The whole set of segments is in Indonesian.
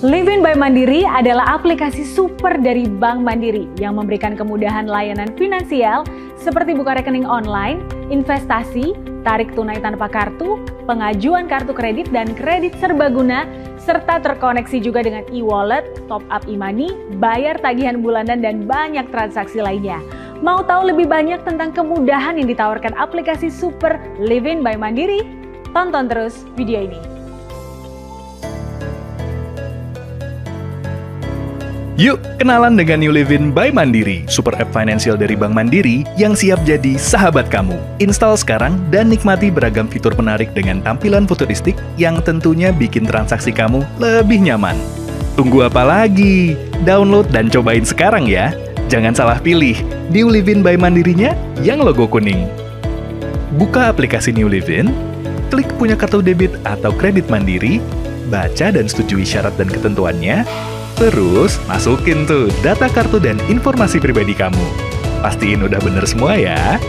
Livin by Mandiri adalah aplikasi super dari Bank Mandiri yang memberikan kemudahan layanan finansial seperti buka rekening online, investasi, tarik tunai tanpa kartu, pengajuan kartu kredit dan kredit serbaguna, serta terkoneksi juga dengan e-wallet, top up e-money, bayar tagihan bulanan dan banyak transaksi lainnya. Mau tahu lebih banyak tentang kemudahan yang ditawarkan aplikasi super Livin by Mandiri? Tonton terus video ini. Yuk, kenalan dengan New Livin by Mandiri, super app finansial dari Bank Mandiri yang siap jadi sahabat kamu. Install sekarang dan nikmati beragam fitur menarik dengan tampilan futuristik yang tentunya bikin transaksi kamu lebih nyaman. Tunggu apa lagi? Download dan cobain sekarang ya. Jangan salah pilih, New Livin by Mandirinya yang logo kuning. Buka aplikasi New Livin, klik punya kartu debit atau kredit Mandiri, baca dan setujui syarat dan ketentuannya, terus, masukin tuh data kartu dan informasi pribadi kamu. Pastiin udah bener semua ya.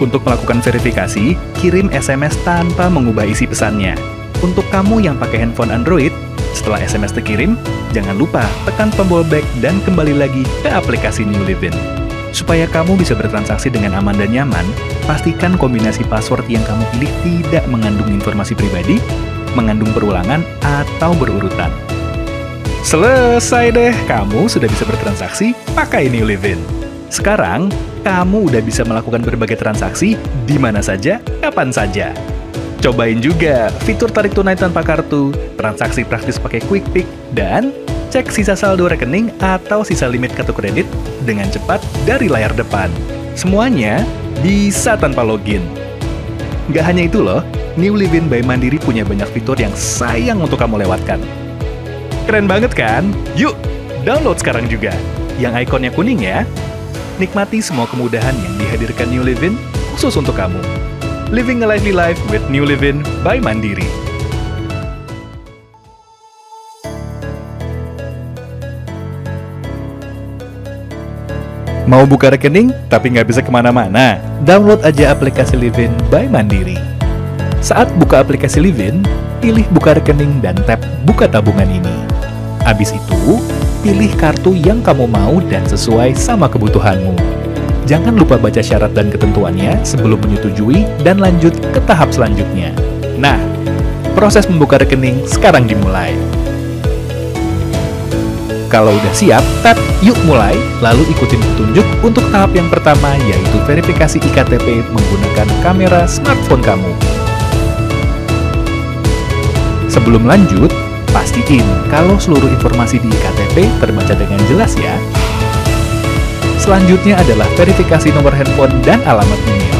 Untuk melakukan verifikasi, kirim SMS tanpa mengubah isi pesannya. Untuk kamu yang pakai handphone Android, setelah SMS terkirim, jangan lupa tekan tombol back dan kembali lagi ke aplikasi New Livin. Supaya kamu bisa bertransaksi dengan aman dan nyaman, pastikan kombinasi password yang kamu pilih tidak mengandung informasi pribadi, mengandung perulangan, atau berurutan. Selesai deh, kamu sudah bisa bertransaksi pakai New Livin. Sekarang, kamu udah bisa melakukan berbagai transaksi di mana saja, kapan saja. Cobain juga fitur tarik tunai tanpa kartu, transaksi praktis pakai Quick Pick, dan cek sisa saldo rekening atau sisa limit kartu kredit dengan cepat dari layar depan. Semuanya bisa tanpa login. Nggak hanya itu loh, New Livin by Mandiri punya banyak fitur yang sayang untuk kamu lewatkan. Keren banget kan? Yuk, download sekarang juga. Yang ikonnya kuning ya. Nikmati semua kemudahan yang dihadirkan New Livin khusus untuk kamu. Living a lively life with New Livin by Mandiri. Mau buka rekening tapi nggak bisa kemana-mana? Download aja aplikasi Livin by Mandiri. Saat buka aplikasi Livin, pilih buka rekening dan tap buka tabungan ini. Habis itu, pilih kartu yang kamu mau dan sesuai sama kebutuhanmu. Jangan lupa baca syarat dan ketentuannya sebelum menyetujui dan lanjut ke tahap selanjutnya. Nah, proses membuka rekening sekarang dimulai. Kalau udah siap, tap yuk mulai, lalu ikutin petunjuk untuk tahap yang pertama yaitu verifikasi iktp menggunakan kamera smartphone kamu. Sebelum lanjut, pastiin kalau seluruh informasi di iktp terbaca dengan jelas ya. Selanjutnya adalah verifikasi nomor handphone dan alamat email.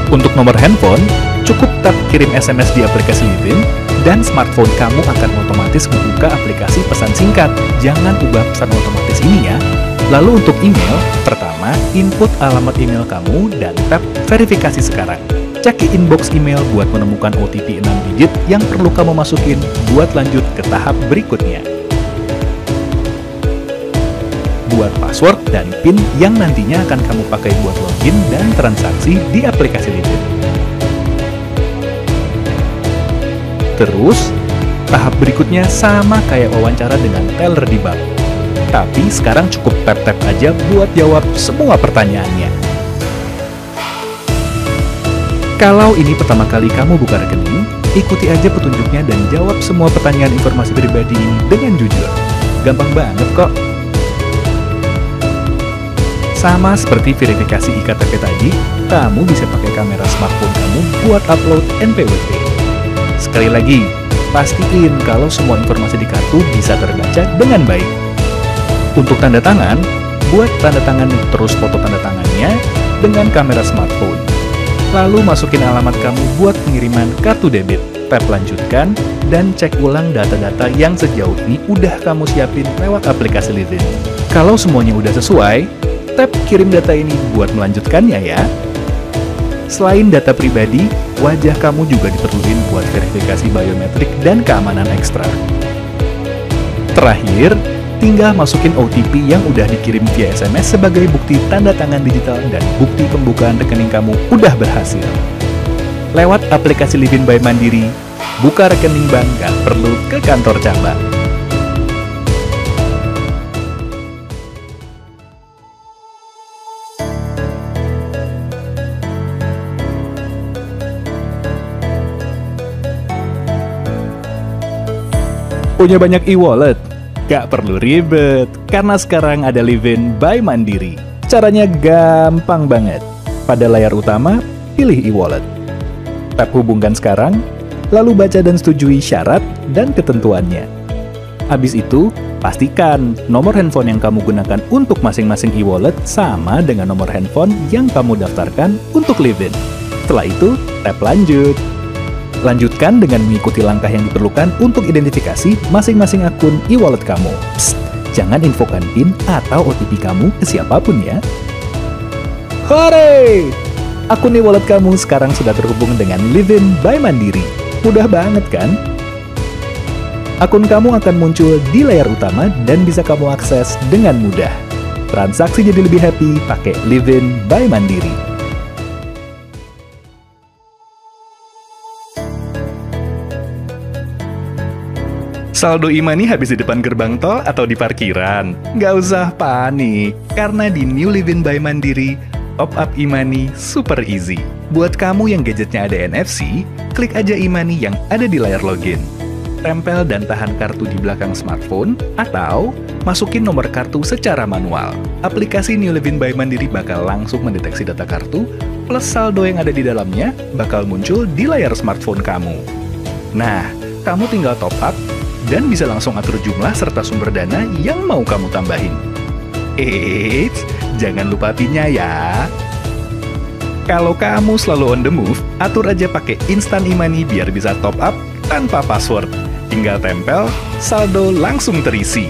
Untuk nomor handphone, cukup tap kirim SMS di aplikasi Livin dan smartphone kamu akan otomatis membuka aplikasi pesan singkat. Jangan ubah pesan otomatis ini ya. Lalu untuk email, pertama input alamat email kamu dan tap verifikasi sekarang. Cek inbox email buat menemukan OTP 6 digit yang perlu kamu masukin buat lanjut ke tahap berikutnya. Buat password dan PIN yang nantinya akan kamu pakai buat login dan transaksi di aplikasi Livin. Terus, tahap berikutnya sama kayak wawancara dengan teller di bank. Tapi sekarang cukup tap-tap aja buat jawab semua pertanyaannya. Kalau ini pertama kali kamu buka rekening, ikuti aja petunjuknya dan jawab semua pertanyaan informasi pribadi ini dengan jujur. Gampang banget kok. Sama seperti verifikasi iktp tadi, kamu bisa pakai kamera smartphone kamu buat upload NPWP. Sekali lagi, pastiin kalau semua informasi di kartu bisa terbaca dengan baik. Untuk tanda tangan, buat tanda tangan terus foto tanda tangannya dengan kamera smartphone. Lalu masukin alamat kamu buat pengiriman kartu debit. Tap lanjutkan dan cek ulang data-data yang sejauh ini udah kamu siapin lewat aplikasi Livin. Kalau semuanya udah sesuai, tap kirim data ini buat melanjutkannya ya. Selain data pribadi, wajah kamu juga diperluin buat verifikasi biometrik dan keamanan ekstra. Terakhir, tinggal masukin OTP yang udah dikirim via SMS sebagai bukti tanda tangan digital dan bukti pembukaan rekening kamu udah berhasil. Lewat aplikasi Livin by Mandiri, Buka rekening bank gak perlu ke kantor cabang. Punya banyak e-wallet? Gak perlu ribet, karena sekarang ada Livin by Mandiri. Caranya gampang banget. Pada layar utama, pilih e-wallet. Tap hubungkan sekarang, lalu baca dan setujui syarat dan ketentuannya. Habis itu, pastikan nomor handphone yang kamu gunakan untuk masing-masing e-wallet sama dengan nomor handphone yang kamu daftarkan untuk Livin. Setelah itu, tap lanjut. Lanjutkan dengan mengikuti langkah yang diperlukan untuk identifikasi masing-masing akun e-wallet kamu. Psst, jangan infokan PIN atau OTP kamu ke siapapun ya. Hore! Akun e-wallet kamu sekarang sudah terhubung dengan Livin by Mandiri. Mudah banget kan? Akun kamu akan muncul di layar utama dan bisa kamu akses dengan mudah. Transaksi jadi lebih happy pakai Livin by Mandiri. Saldo e-money habis di depan gerbang tol atau di parkiran? Nggak usah panik, karena di New Livin by Mandiri, top up e-money super easy. Buat kamu yang gadgetnya ada NFC, klik aja e-money yang ada di layar login. Tempel dan tahan kartu di belakang smartphone, atau masukin nomor kartu secara manual. Aplikasi New Livin by Mandiri bakal langsung mendeteksi data kartu, plus saldo yang ada di dalamnya bakal muncul di layar smartphone kamu. Nah, kamu tinggal top up, dan bisa langsung atur jumlah serta sumber dana yang mau kamu tambahin. Eits, jangan lupa PIN-nya ya. Kalau kamu selalu on the move, atur aja pakai instant e-money biar bisa top up tanpa password. Tinggal tempel, saldo langsung terisi.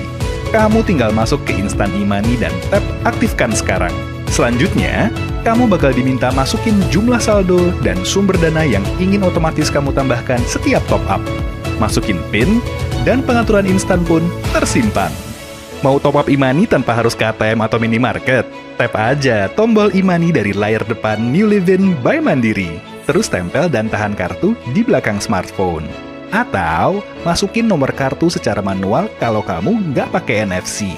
Kamu tinggal masuk ke instant e-money dan tap aktifkan sekarang. Selanjutnya, kamu bakal diminta masukin jumlah saldo dan sumber dana yang ingin otomatis kamu tambahkan setiap top up. Masukin PIN, dan pengaturan instan pun tersimpan. Mau top up e-money tanpa harus ke ATM atau minimarket? Tap aja tombol e-money dari layar depan New Livin by Mandiri. Terus tempel dan tahan kartu di belakang smartphone. Atau masukin nomor kartu secara manual kalau kamu nggak pakai NFC.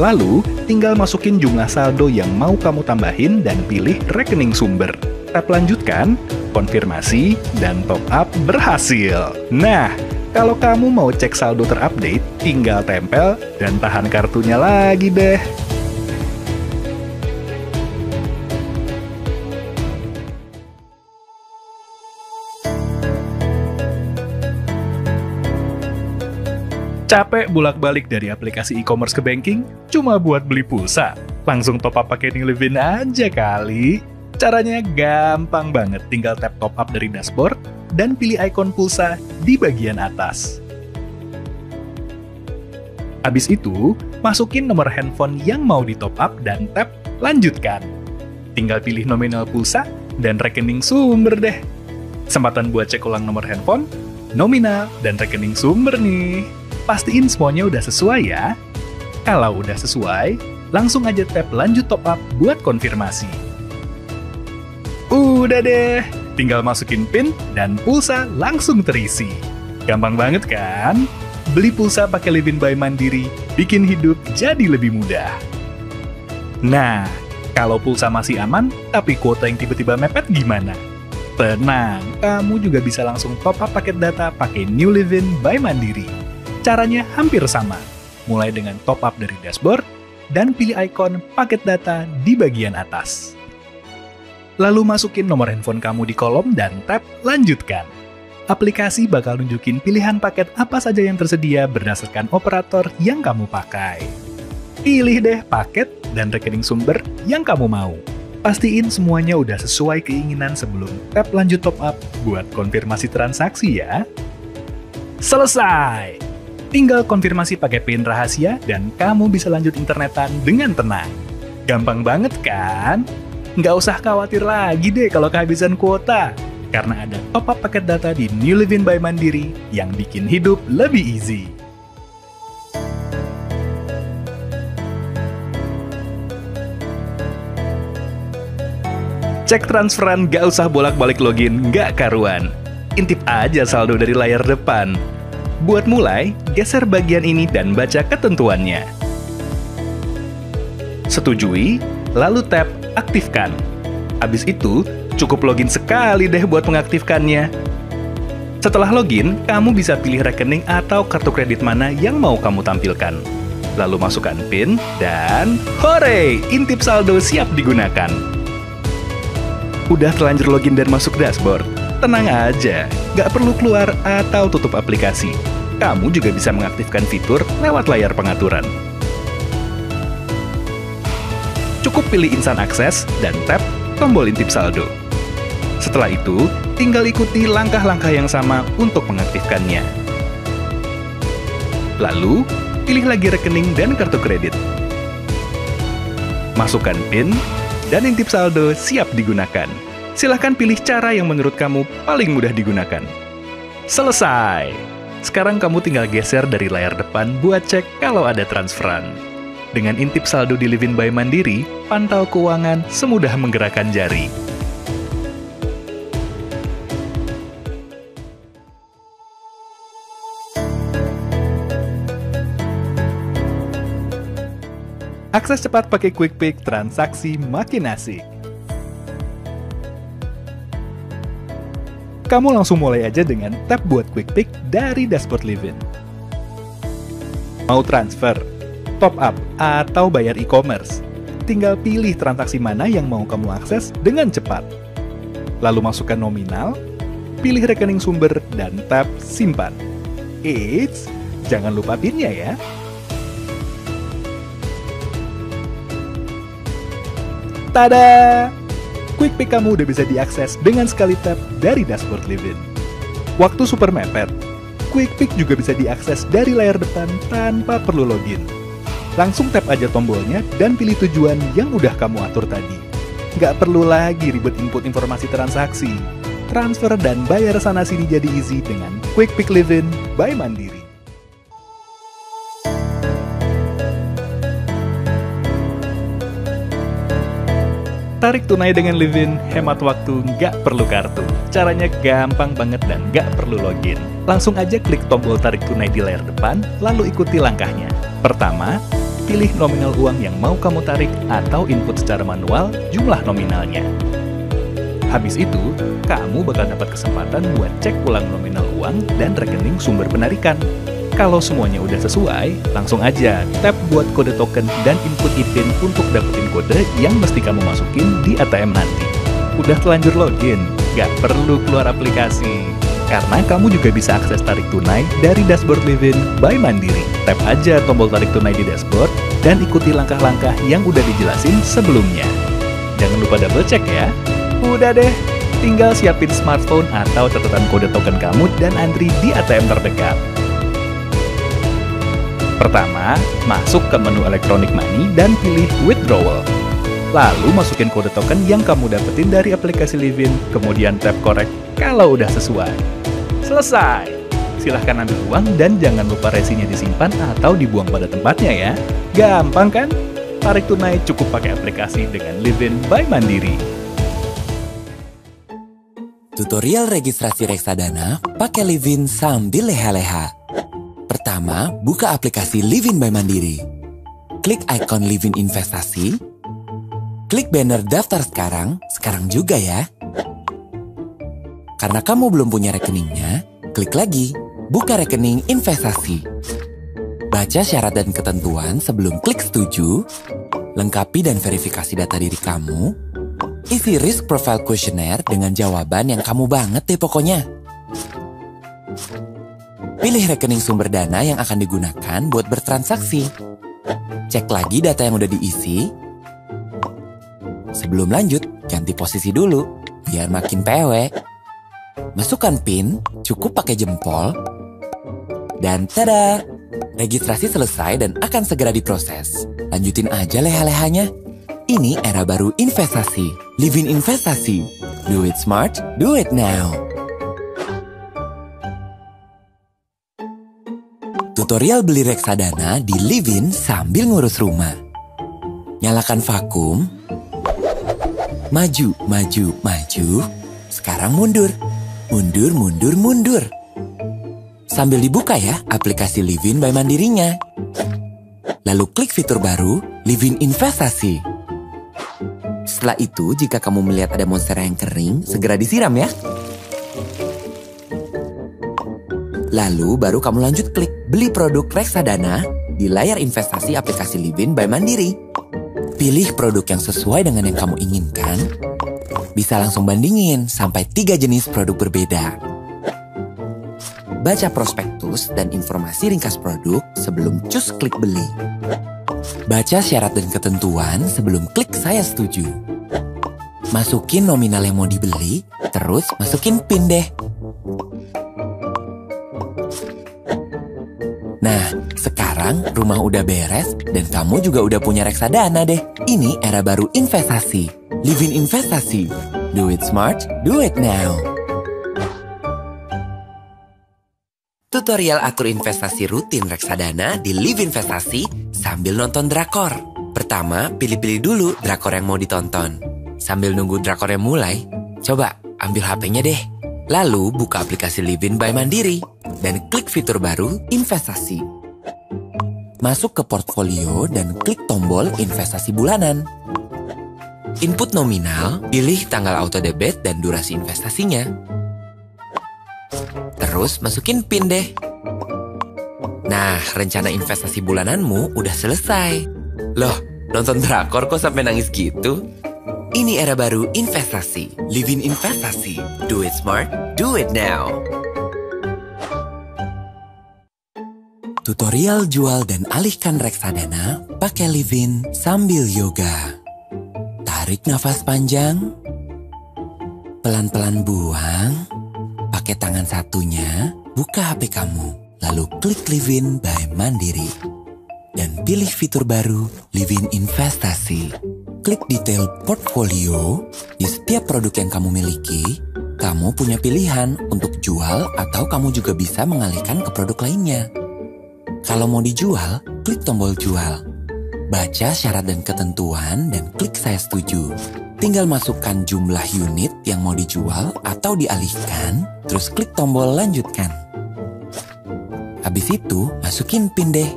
Lalu, tinggal masukin jumlah saldo yang mau kamu tambahin dan pilih rekening sumber. Tap lanjutkan, konfirmasi, dan top up berhasil. Nah, kalau kamu mau cek saldo terupdate, tinggal tempel dan tahan kartunya lagi deh. Capek bolak-balik dari aplikasi e-commerce ke banking cuma buat beli pulsa? Langsung top up pakai New Livin aja kali. Caranya gampang banget, tinggal tap top up dari dashboard dan pilih ikon pulsa di bagian atas. Habis itu, masukin nomor handphone yang mau di top up dan tap lanjutkan. Tinggal pilih nominal pulsa dan rekening sumber deh. Kesempatan buat cek ulang nomor handphone, nominal, dan rekening sumber nih. Pastiin semuanya udah sesuai ya. Kalau udah sesuai, langsung aja tap lanjut top up buat konfirmasi. Udah deh, tinggal masukin PIN dan pulsa langsung terisi. Gampang banget kan? Beli pulsa pakai Livin by Mandiri, bikin hidup jadi lebih mudah. Nah, kalau pulsa masih aman, tapi kuota yang tiba-tiba mepet gimana? Tenang, kamu juga bisa langsung top up paket data pakai New Livin by Mandiri. Caranya hampir sama, mulai dengan top up dari dashboard, dan pilih ikon paket data di bagian atas. Lalu masukin nomor handphone kamu di kolom dan tap lanjutkan. Aplikasi bakal nunjukin pilihan paket apa saja yang tersedia berdasarkan operator yang kamu pakai. Pilih deh paket dan rekening sumber yang kamu mau. Pastiin semuanya udah sesuai keinginan sebelum tap lanjut top up buat konfirmasi transaksi ya. Selesai! Tinggal konfirmasi pakai PIN rahasia dan kamu bisa lanjut internetan dengan tenang. Gampang banget kan? Nggak usah khawatir lagi deh kalau kehabisan kuota. Karena ada top up paket data di New Livin by Mandiri yang bikin hidup lebih easy. Cek transferan gak usah bolak-balik login, gak karuan. intip aja saldo dari layar depan. Buat mulai, geser bagian ini dan baca ketentuannya. Setujui, lalu tap aktifkan. Habis itu, cukup login sekali deh buat mengaktifkannya. Setelah login, kamu bisa pilih rekening atau kartu kredit mana yang mau kamu tampilkan. Lalu masukkan PIN dan hore, intip saldo siap digunakan. Udah terlanjur login dan masuk dashboard? Tenang aja, nggak perlu keluar atau tutup aplikasi. Kamu juga bisa mengaktifkan fitur lewat layar pengaturan. Cukup pilih Instant Access dan tap tombol intip saldo. Setelah itu, tinggal ikuti langkah-langkah yang sama untuk mengaktifkannya. Lalu, pilih lagi rekening dan kartu kredit. Masukkan PIN dan intip saldo siap digunakan. Silahkan pilih cara yang menurut kamu paling mudah digunakan. Selesai! Sekarang kamu tinggal geser dari layar depan buat cek kalau ada transferan. Dengan intip saldo di Livin by Mandiri, pantau keuangan semudah menggerakkan jari. Akses cepat pakai QuickPick, transaksi makin asik. Kamu langsung mulai aja dengan tap buat QuickPick dari dashboard Livin. Mau transfer, top up, atau bayar e-commerce? Tinggal pilih transaksi mana yang mau kamu akses dengan cepat. Lalu masukkan nominal, pilih rekening sumber, dan tap simpan. Eits, jangan lupa PIN-nya ya. Tada! QuickPick kamu udah bisa diakses dengan sekali tap dari dashboard Livin. Waktu super mepet, QuickPick juga bisa diakses dari layar depan tanpa perlu login. Langsung tap aja tombolnya dan pilih tujuan yang udah kamu atur tadi. Nggak perlu lagi ribet input informasi transaksi. Transfer dan bayar sana-sini jadi easy dengan QuickPick Livin by Mandiri. Tarik tunai dengan Livin, hemat waktu, nggak perlu kartu. Caranya gampang banget dan nggak perlu login. Langsung aja klik tombol tarik tunai di layar depan, lalu ikuti langkahnya. Pertama, pilih nominal uang yang mau kamu tarik atau input secara manual jumlah nominalnya. Habis itu, kamu bakal dapat kesempatan buat cek ulang nominal uang dan rekening sumber penarikan. Kalau semuanya udah sesuai, langsung aja tap buat kode token dan input e-PIN untuk dapetin kode yang mesti kamu masukin di ATM nanti. Udah telanjur login, nggak perlu keluar aplikasi. Karena kamu juga bisa akses tarik tunai dari dashboard Livin by Mandiri. Tap aja tombol tarik tunai di dashboard dan ikuti langkah-langkah yang udah dijelasin sebelumnya. Jangan lupa double check ya. Udah deh, tinggal siapin smartphone atau catatan kode token kamu dan antri di ATM terdekat. Pertama, masuk ke menu Electronic Money dan pilih Withdrawal. Lalu masukin kode token yang kamu dapetin dari aplikasi Livin, kemudian tap Correct kalau udah sesuai. Selesai! Silahkan ambil uang dan jangan lupa resinya disimpan atau dibuang pada tempatnya ya. Gampang kan? Tarik tunai cukup pakai aplikasi dengan Livin by Mandiri. Tutorial registrasi reksadana pakai Livin sambil leha-leha. Pertama, buka aplikasi Livin by Mandiri. Klik ikon Livin Investasi. Klik banner daftar sekarang juga ya. Karena kamu belum punya rekeningnya, klik lagi, buka rekening investasi. Baca syarat dan ketentuan sebelum klik setuju, lengkapi dan verifikasi data diri kamu, isi risk profile questionnaire dengan jawaban yang kamu banget deh pokoknya. Pilih rekening sumber dana yang akan digunakan buat bertransaksi. Cek lagi data yang udah diisi. Sebelum lanjut, ganti posisi dulu, biar makin PW. Masukkan PIN, cukup pakai jempol. Dan tada! Registrasi selesai dan akan segera diproses. Lanjutin aja leha-lehanya. Ini era baru investasi. Livin Investasi. Do it smart, do it now. Tutorial beli reksadana di Livin sambil ngurus rumah. Nyalakan vakum. Maju, maju, maju. Sekarang mundur. mundur, mundur, mundur. Sambil dibuka ya aplikasi Livin by Mandirinya. Lalu klik fitur baru, Livin Investasi. Setelah itu, jika kamu melihat ada monstera yang kering, segera disiram ya. Lalu baru kamu lanjut klik beli produk reksadana di layar investasi aplikasi Livin by Mandiri. Pilih produk yang sesuai dengan yang kamu inginkan. Bisa langsung bandingin sampai 3 jenis produk berbeda. Baca prospektus dan informasi ringkas produk sebelum cus klik beli. Baca syarat dan ketentuan sebelum klik saya setuju. Masukin nominal yang mau dibeli, terus masukin PIN deh. Nah, sekarang rumah udah beres dan kamu juga udah punya reksadana deh. Ini era baru investasi. Livin Investasi. Do it smart, do it now. Tutorial atur investasi rutin reksadana di Livin Investasi sambil nonton drakor. Pertama, pilih-pilih dulu drakor yang mau ditonton. Sambil nunggu drakornya mulai, coba ambil HP-nya deh. Lalu buka aplikasi Livin by Mandiri dan klik fitur baru investasi. Masuk ke portfolio dan klik tombol investasi bulanan. Input nominal, pilih tanggal auto debit dan durasi investasinya. Terus masukin PIN deh. Nah, rencana investasi bulananmu udah selesai. Loh, nonton drakor kok sampai nangis gitu? Ini era baru investasi. Livin Investasi. Do it smart, do it now. Tutorial jual dan alihkan reksadana pakai Livin sambil yoga. Tarik nafas panjang. Pelan-pelan buang. Pakai tangan satunya, buka HP kamu. Lalu klik Livin by Mandiri. Dan pilih fitur baru, Livin Investasi. Klik detail portfolio. Di setiap produk yang kamu miliki, kamu punya pilihan untuk jual atau kamu juga bisa mengalihkan ke produk lainnya. Kalau mau dijual, klik tombol jual. Baca syarat dan ketentuan dan klik saya setuju. Tinggal masukkan jumlah unit yang mau dijual atau dialihkan, terus klik tombol lanjutkan. Habis itu, masukin PIN deh.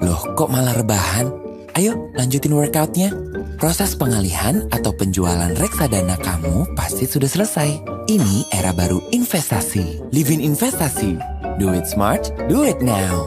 Loh, kok malah rebahan? Ayo, lanjutin workoutnya. Proses pengalihan atau penjualan reksadana kamu pasti sudah selesai. Ini era baru investasi. Livin Investasi. Do it smart, do it now.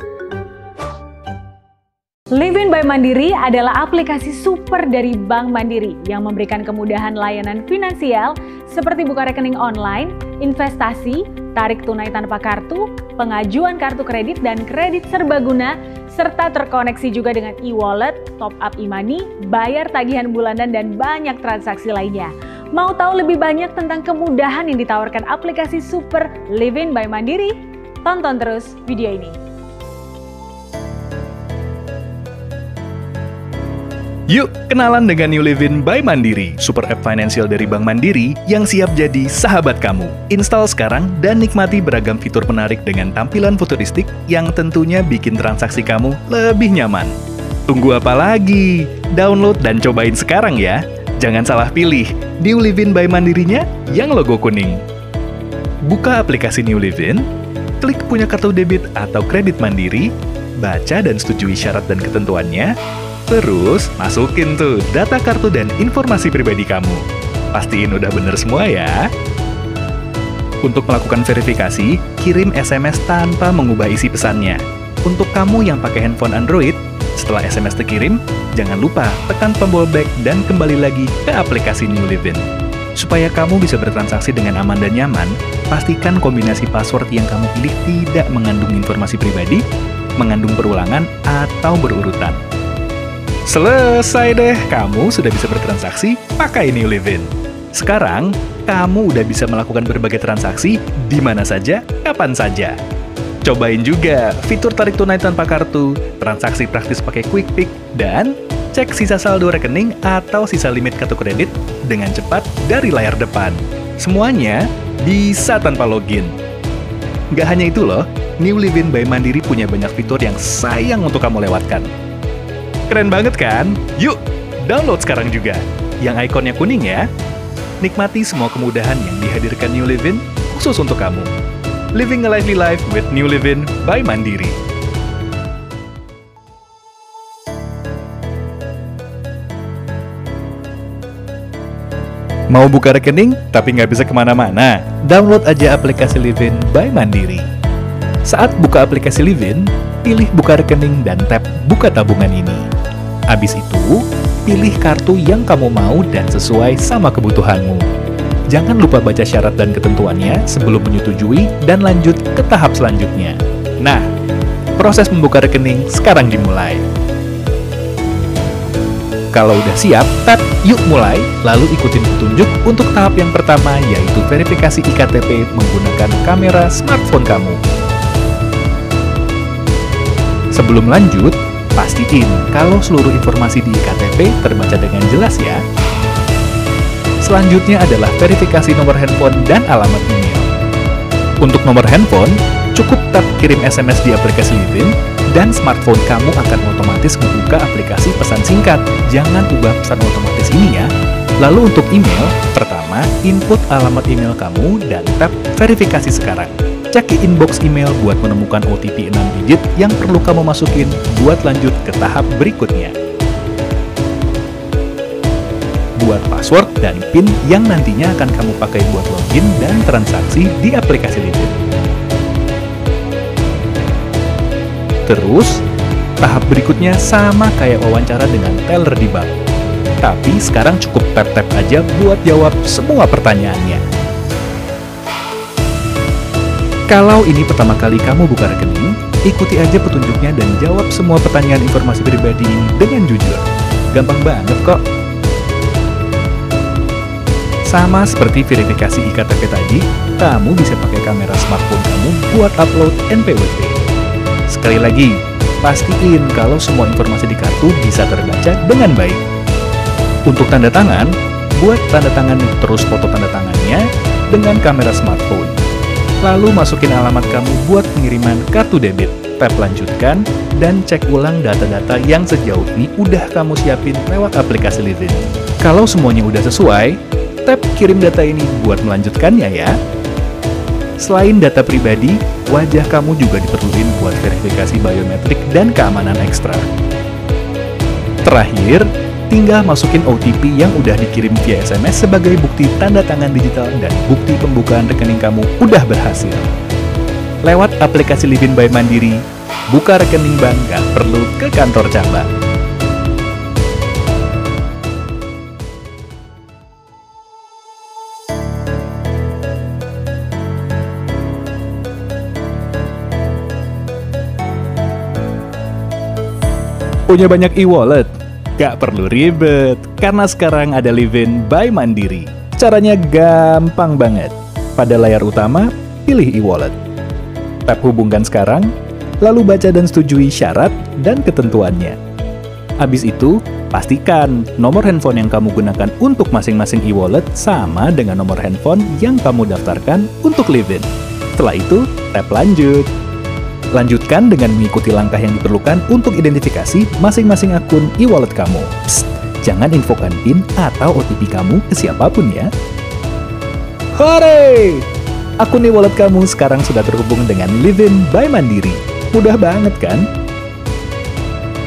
Livin by Mandiri adalah aplikasi super dari Bank Mandiri yang memberikan kemudahan layanan finansial seperti buka rekening online, investasi, tarik tunai tanpa kartu, pengajuan kartu kredit dan kredit serbaguna, serta terkoneksi juga dengan e-wallet, top up e-money, bayar tagihan bulanan dan banyak transaksi lainnya. Mau tahu lebih banyak tentang kemudahan yang ditawarkan aplikasi super Livin by Mandiri? Tonton terus video ini. Yuk, kenalan dengan New Livin by Mandiri, super app finansial dari Bank Mandiri yang siap jadi sahabat kamu. Install sekarang dan nikmati beragam fitur menarik dengan tampilan futuristik yang tentunya bikin transaksi kamu lebih nyaman. Tunggu apa lagi? Download dan cobain sekarang ya. Jangan salah pilih, New Livin by Mandirinya yang logo kuning. Buka aplikasi New Livin, klik punya kartu debit atau kredit Mandiri, baca dan setujui syarat dan ketentuannya, terus, masukin tuh data kartu dan informasi pribadi kamu. Pastiin udah bener semua ya. Untuk melakukan verifikasi, kirim SMS tanpa mengubah isi pesannya. Untuk kamu yang pakai handphone Android, setelah SMS terkirim, jangan lupa tekan tombol back dan kembali lagi ke aplikasi New Livin. Supaya kamu bisa bertransaksi dengan aman dan nyaman, pastikan kombinasi password yang kamu pilih tidak mengandung informasi pribadi, mengandung perulangan, atau berurutan. Selesai deh, kamu sudah bisa bertransaksi pakai New Livin. Sekarang, kamu udah bisa melakukan berbagai transaksi di mana saja, kapan saja. Cobain juga fitur tarik tunai tanpa kartu, transaksi praktis pakai Quick Pick, dan cek sisa saldo rekening atau sisa limit kartu kredit dengan cepat dari layar depan. Semuanya bisa tanpa login. Gak hanya itu loh, New Livin by Mandiri punya banyak fitur yang sayang untuk kamu lewatkan. Keren banget kan? Yuk, download sekarang juga. yang ikonnya kuning ya. Nikmati semua kemudahan yang dihadirkan New Livin khusus untuk kamu. Living a lively life with New Livin by Mandiri. Mau buka rekening tapi nggak bisa kemana-mana? Download aja aplikasi Livin by Mandiri. Saat buka aplikasi Livin, pilih buka rekening dan tap buka tabungan ini. Abis itu, pilih kartu yang kamu mau dan sesuai sama kebutuhanmu. Jangan lupa baca syarat dan ketentuannya sebelum menyetujui dan lanjut ke tahap selanjutnya. Nah, proses membuka rekening sekarang dimulai. Kalau udah siap, tap yuk mulai, lalu ikutin petunjuk untuk tahap yang pertama, yaitu verifikasi iktp menggunakan kamera smartphone kamu. Sebelum lanjut, pastiin kalau seluruh informasi di iktp terbaca dengan jelas ya. Selanjutnya adalah verifikasi nomor handphone dan alamat email. Untuk nomor handphone, cukup tap kirim SMS di aplikasi Livin, dan smartphone kamu akan otomatis membuka aplikasi pesan singkat. Jangan ubah pesan otomatis ini ya. Lalu untuk email, pertama, input alamat email kamu dan tap verifikasi sekarang. Cek inbox email buat menemukan OTP 6 digit yang perlu kamu masukin buat lanjut ke tahap berikutnya. Buat password dan PIN yang nantinya akan kamu pakai buat login dan transaksi di aplikasi Livin. Terus, tahap berikutnya sama kayak wawancara dengan teller di bank. Tapi sekarang cukup tap-tap aja buat jawab semua pertanyaannya. Kalau ini pertama kali kamu buka rekening, ikuti aja petunjuknya dan jawab semua pertanyaan informasi pribadi ini dengan jujur. Gampang banget kok. Sama seperti verifikasi iktp tadi, kamu bisa pakai kamera smartphone kamu buat upload NPWP. Sekali lagi, pastiin kalau semua informasi di kartu bisa terbaca dengan baik. Untuk tanda tangan, buat tanda tangan terus foto tanda tangannya dengan kamera smartphone. Lalu masukin alamat kamu buat pengiriman kartu debit. Tap lanjutkan, dan cek ulang data-data yang sejauh ini udah kamu siapin lewat aplikasi Livin. Kalau semuanya udah sesuai, tap kirim data ini buat melanjutkannya ya. Selain data pribadi, wajah kamu juga diperluin buat verifikasi biometrik dan keamanan ekstra. Terakhir, tinggal masukin OTP yang udah dikirim via SMS sebagai bukti tanda tangan digital dan bukti pembukaan rekening kamu udah berhasil. Lewat aplikasi Livin by Mandiri, buka rekening bank gak perlu ke kantor cabang. Punya banyak e-wallet? Gak perlu ribet, karena sekarang ada Livin by Mandiri. Caranya gampang banget. Pada layar utama, pilih e-wallet. Tap hubungkan sekarang, lalu baca dan setujui syarat dan ketentuannya. Habis itu, pastikan nomor handphone yang kamu gunakan untuk masing-masing e-wallet sama dengan nomor handphone yang kamu daftarkan untuk Livin. Setelah itu, tap lanjut. Lanjutkan dengan mengikuti langkah yang diperlukan untuk identifikasi masing-masing akun e-wallet kamu. Psst, jangan infokan PIN atau OTP kamu ke siapapun ya. Hore! Akun e-wallet kamu sekarang sudah terhubung dengan Livin by Mandiri. Mudah banget kan?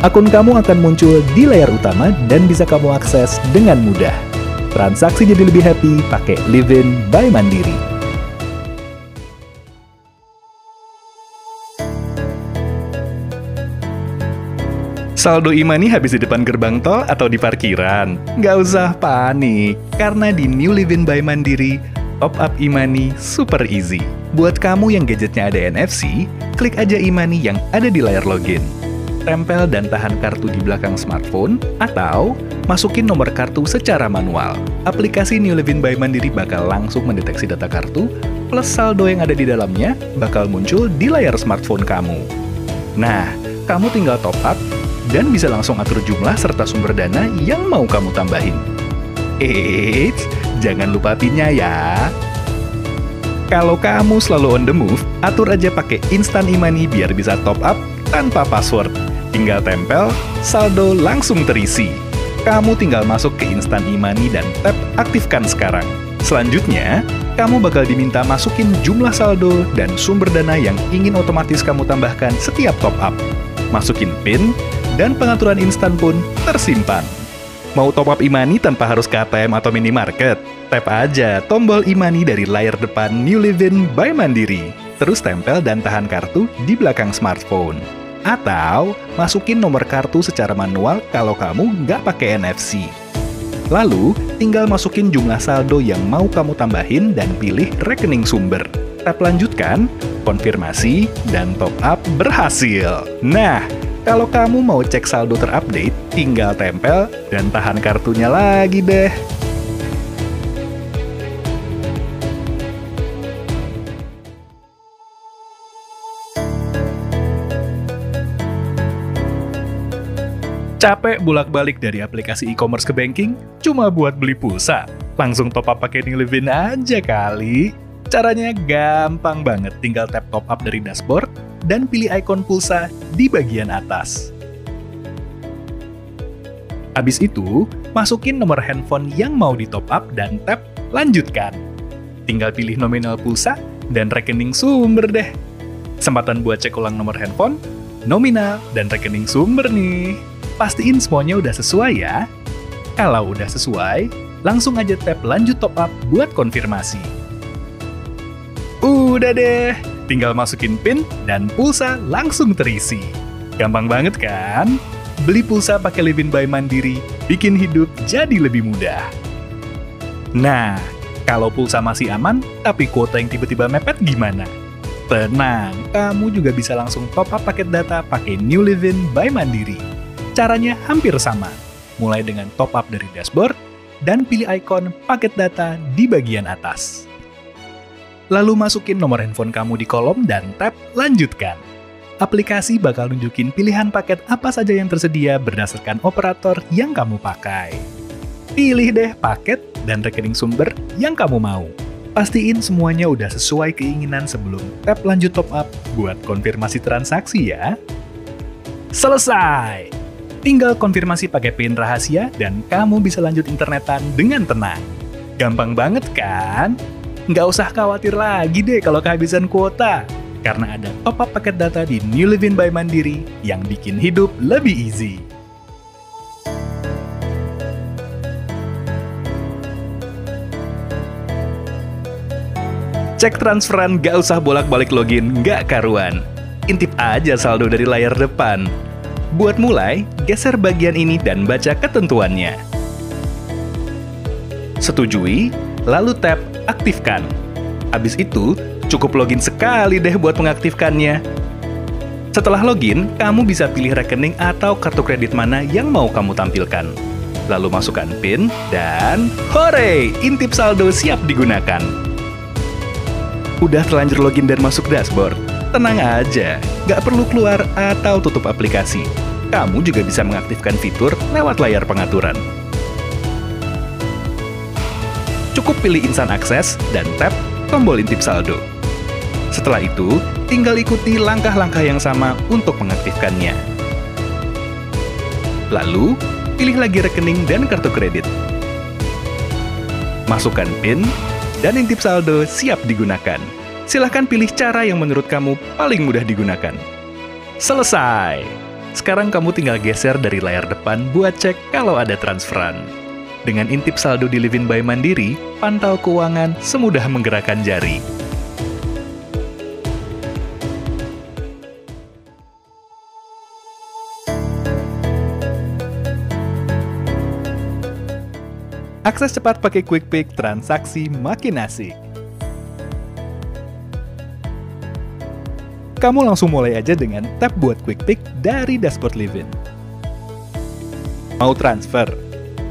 Akun kamu akan muncul di layar utama dan bisa kamu akses dengan mudah. Transaksi jadi lebih happy pakai Livin by Mandiri. Saldo e-money habis di depan gerbang tol atau di parkiran? Nggak usah panik, karena di New Livin by Mandiri, top up e-money super easy. Buat kamu yang gadgetnya ada NFC, klik aja e-money yang ada di layar login. Tempel dan tahan kartu di belakang smartphone, atau masukin nomor kartu secara manual. Aplikasi New Livin by Mandiri bakal langsung mendeteksi data kartu, plus saldo yang ada di dalamnya bakal muncul di layar smartphone kamu. Nah, kamu tinggal top up, dan bisa langsung atur jumlah serta sumber dana yang mau kamu tambahin. Eits, jangan lupa PIN-nya ya. Kalau kamu selalu on the move, atur aja pakai instant e-money biar bisa top up tanpa password. Tinggal tempel, saldo langsung terisi. Kamu tinggal masuk ke Instant e-money dan tap aktifkan sekarang. Selanjutnya, kamu bakal diminta masukin jumlah saldo dan sumber dana yang ingin otomatis kamu tambahkan setiap top up. Masukin PIN, dan pengaturan instan pun tersimpan. Mau top up e-money tanpa harus ke ATM atau minimarket? Tap aja tombol e-money dari layar depan New Livin by Mandiri. Terus tempel dan tahan kartu di belakang smartphone. Atau masukin nomor kartu secara manual kalau kamu nggak pakai NFC. Lalu, tinggal masukin jumlah saldo yang mau kamu tambahin dan pilih rekening sumber. Tap lanjutkan, konfirmasi, dan top up berhasil. Nah, kalau kamu mau cek saldo terupdate, tinggal tempel dan tahan kartunya lagi deh. Capek bolak-balik dari aplikasi e-commerce ke banking cuma buat beli pulsa? Langsung top up pakai New Livin aja kali. Caranya gampang banget, tinggal tap top up dari dashboard dan pilih ikon pulsa di bagian atas. Habis itu, masukin nomor handphone yang mau di top up dan tap lanjutkan. Tinggal pilih nominal pulsa dan rekening sumber deh. Kesempatan buat cek ulang nomor handphone, nominal, dan rekening sumber nih. Pastiin semuanya udah sesuai ya. Kalau udah sesuai, langsung aja tap lanjut top up buat konfirmasi. Udah deh, tinggal masukin PIN dan pulsa langsung terisi. Gampang banget kan? Beli pulsa pakai Livin by Mandiri, bikin hidup jadi lebih mudah. Nah, kalau pulsa masih aman, tapi kuota yang tiba-tiba mepet gimana? Tenang, kamu juga bisa langsung top up paket data pakai New Livin by Mandiri. Caranya hampir sama, mulai dengan top up dari dashboard dan pilih ikon paket data di bagian atas. Lalu masukin nomor handphone kamu di kolom dan tap lanjutkan. Aplikasi bakal nunjukin pilihan paket apa saja yang tersedia berdasarkan operator yang kamu pakai. Pilih deh paket dan rekening sumber yang kamu mau. Pastiin semuanya udah sesuai keinginan sebelum tap lanjut top up buat konfirmasi transaksi ya. Selesai! Tinggal konfirmasi pakai PIN rahasia dan kamu bisa lanjut internetan dengan tenang. Gampang banget kan? Nggak usah khawatir lagi deh kalau kehabisan kuota. Karena ada top up paket data di New Livin by Mandiri yang bikin hidup lebih easy. Cek transferan nggak usah bolak-balik login, nggak karuan. Intip aja saldo dari layar depan. Buat mulai, geser bagian ini dan baca ketentuannya. Setujui, lalu tap aktifkan. Habis itu, cukup login sekali deh buat mengaktifkannya. Setelah login, kamu bisa pilih rekening atau kartu kredit mana yang mau kamu tampilkan. Lalu masukkan PIN dan hore! Intip saldo siap digunakan. Udah terlanjur login dan masuk dashboard? Tenang aja, nggak perlu keluar atau tutup aplikasi. Kamu juga bisa mengaktifkan fitur lewat layar pengaturan. Cukup pilih Instant Access dan tap tombol intip saldo. Setelah itu, tinggal ikuti langkah-langkah yang sama untuk mengaktifkannya. Lalu, pilih lagi rekening dan kartu kredit. Masukkan PIN, dan intip saldo siap digunakan. Silahkan pilih cara yang menurut kamu paling mudah digunakan. Selesai! Sekarang kamu tinggal geser dari layar depan buat cek kalau ada transferan. Dengan intip saldo di Livin by Mandiri, pantau keuangan semudah menggerakkan jari. Akses cepat pakai QuickPick, transaksi makin asik. Kamu langsung mulai aja dengan tap buat QuickPick dari dashboard Livin. Mau transfer,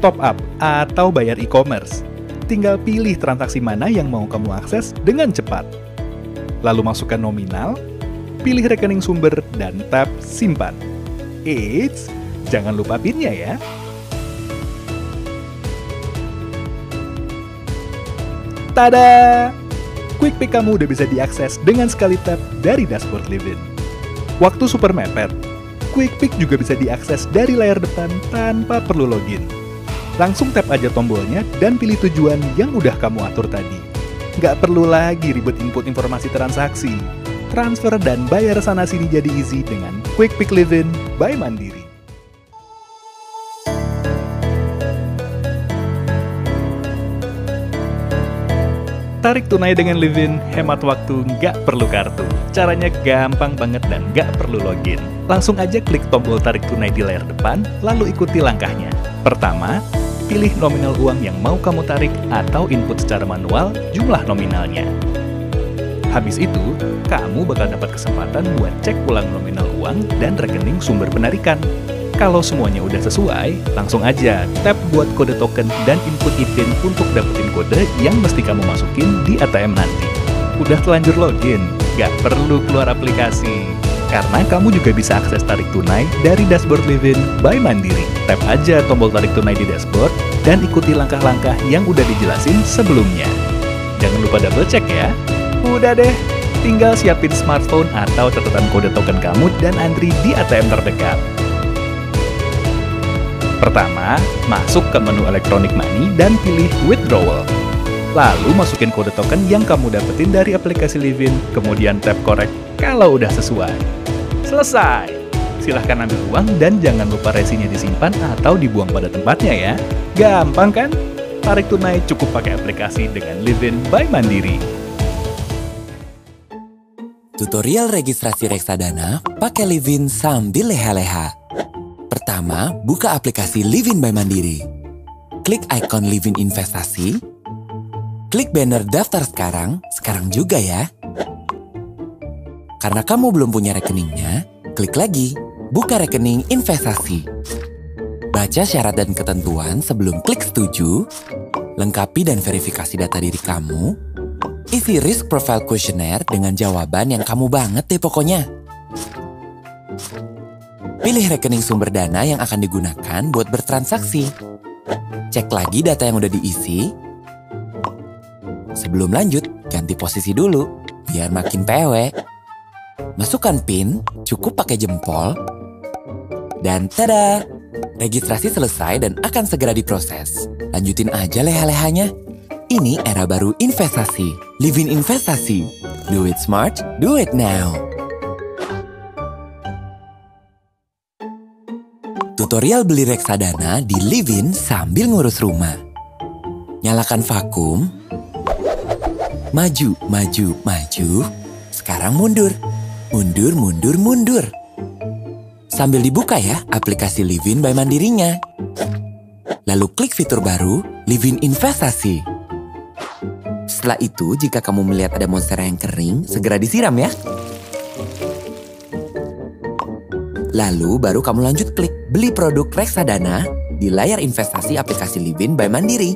top up, atau bayar e-commerce? Tinggal pilih transaksi mana yang mau kamu akses dengan cepat. Lalu masukkan nominal, pilih rekening sumber, dan tap simpan. Eits, jangan lupa PIN-nya ya. Tada! QuickPick kamu udah bisa diakses dengan sekali tap dari dashboard Livin. Waktu super mepet, QuickPick juga bisa diakses dari layar depan tanpa perlu login. Langsung tap aja tombolnya dan pilih tujuan yang udah kamu atur tadi. Nggak perlu lagi ribet input informasi transaksi. Transfer dan bayar sana-sini jadi easy dengan Quick Pick Livin by Mandiri. Tarik tunai dengan Livin, hemat waktu, nggak perlu kartu. Caranya gampang banget dan nggak perlu login. Langsung aja klik tombol tarik tunai di layar depan, lalu ikuti langkahnya. Pertama, pilih nominal uang yang mau kamu tarik atau input secara manual jumlah nominalnya. Habis itu, kamu bakal dapat kesempatan buat cek ulang nominal uang dan rekening sumber penarikan. Kalau semuanya udah sesuai, langsung aja tap buat kode token dan input IPIN untuk dapetin kode yang mesti kamu masukin di ATM nanti. Udah telanjur login, gak perlu keluar aplikasi. Karena kamu juga bisa akses tarik tunai dari dashboard Livin by Mandiri. Tap aja tombol tarik tunai di dashboard dan ikuti langkah-langkah yang udah dijelasin sebelumnya. Jangan lupa double check ya. Udah deh, tinggal siapin smartphone atau catatan kode token kamu dan antri di ATM terdekat. Pertama, masuk ke menu Electronic Money dan pilih Withdrawal. Lalu masukin kode token yang kamu dapetin dari aplikasi Livin, kemudian tap Correct kalau udah sesuai. Selesai! Silahkan ambil uang dan jangan lupa resinya disimpan atau dibuang pada tempatnya ya. Gampang kan? Tarik tunai cukup pakai aplikasi dengan Livin by Mandiri. Tutorial registrasi reksadana pakai Livin sambil leha-leha. Pertama, buka aplikasi Livin by Mandiri. Klik ikon Livin Investasi. Klik banner daftar sekarang juga ya. Karena kamu belum punya rekeningnya, klik lagi, buka rekening investasi. Baca syarat dan ketentuan sebelum klik setuju, lengkapi dan verifikasi data diri kamu, isi risk profile questionnaire dengan jawaban yang kamu banget deh pokoknya. Pilih rekening sumber dana yang akan digunakan buat bertransaksi. Cek lagi data yang udah diisi. Sebelum lanjut, ganti posisi dulu, biar makin PW. Masukkan PIN, cukup pakai jempol. Dan tada! Registrasi selesai dan akan segera diproses. Lanjutin aja leha-lehanya. Ini era baru investasi. Livin Investasi. Do it smart, do it now. Tutorial beli reksadana di Livin sambil ngurus rumah. Nyalakan vakum. Maju, maju, maju. Sekarang mundur. Mundur, mundur, mundur. Sambil dibuka ya aplikasi Livin by Mandirinya. Lalu klik fitur baru, Livin Investasi. Setelah itu, jika kamu melihat ada monstera yang kering, segera disiram ya. Lalu baru kamu lanjut klik beli produk reksadana di layar investasi aplikasi Livin by Mandiri.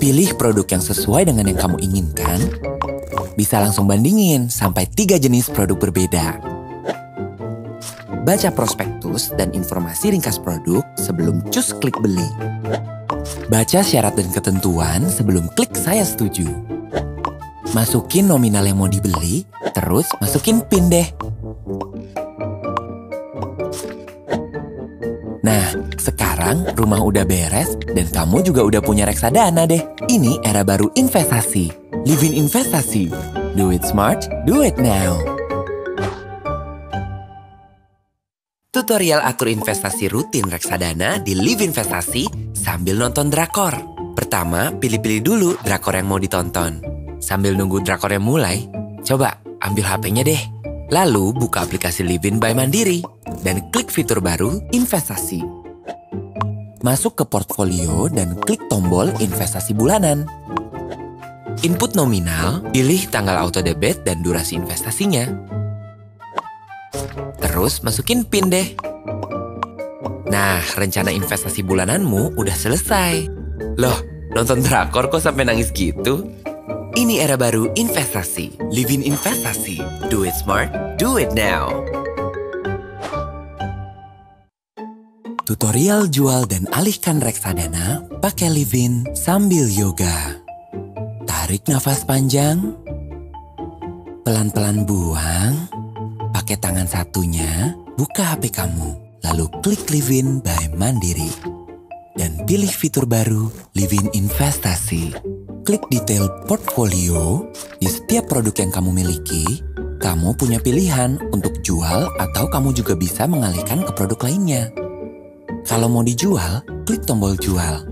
Pilih produk yang sesuai dengan yang kamu inginkan. Bisa langsung bandingin sampai 3 jenis produk berbeda. Baca prospektus dan informasi ringkas produk sebelum cus klik beli. Baca syarat dan ketentuan sebelum klik saya setuju. Masukin nominal yang mau dibeli, terus masukin PIN deh. Nah, sekarang rumah udah beres dan kamu juga udah punya reksadana deh. Ini era baru investasi. Livin Investasi. Do it smart, do it now. Tutorial atur investasi rutin reksadana di Livin Investasi sambil nonton drakor. Pertama, pilih-pilih dulu drakor yang mau ditonton. Sambil nunggu drakor yang mulai, coba ambil HP-nya deh. Lalu buka aplikasi Livin by Mandiri dan klik fitur baru investasi. Masuk ke portfolio dan klik tombol investasi bulanan. Input nominal, pilih tanggal auto debit dan durasi investasinya. Terus masukin PIN deh. Nah, rencana investasi bulananmu udah selesai. Loh, nonton drakor kok sampai nangis gitu? Ini era baru investasi. Livin Investasi. Do it smart, do it now. Tutorial jual dan alihkan reksadana pakai Livin sambil yoga. Tarik nafas panjang. Pelan-pelan buang. Pakai tangan satunya, buka HP kamu. Lalu klik Livin by Mandiri. dan pilih fitur baru Livin Investasi. Klik detail portfolio. Di setiap produk yang kamu miliki, kamu punya pilihan untuk jual atau kamu juga bisa mengalihkan ke produk lainnya. Kalau mau dijual, klik tombol jual.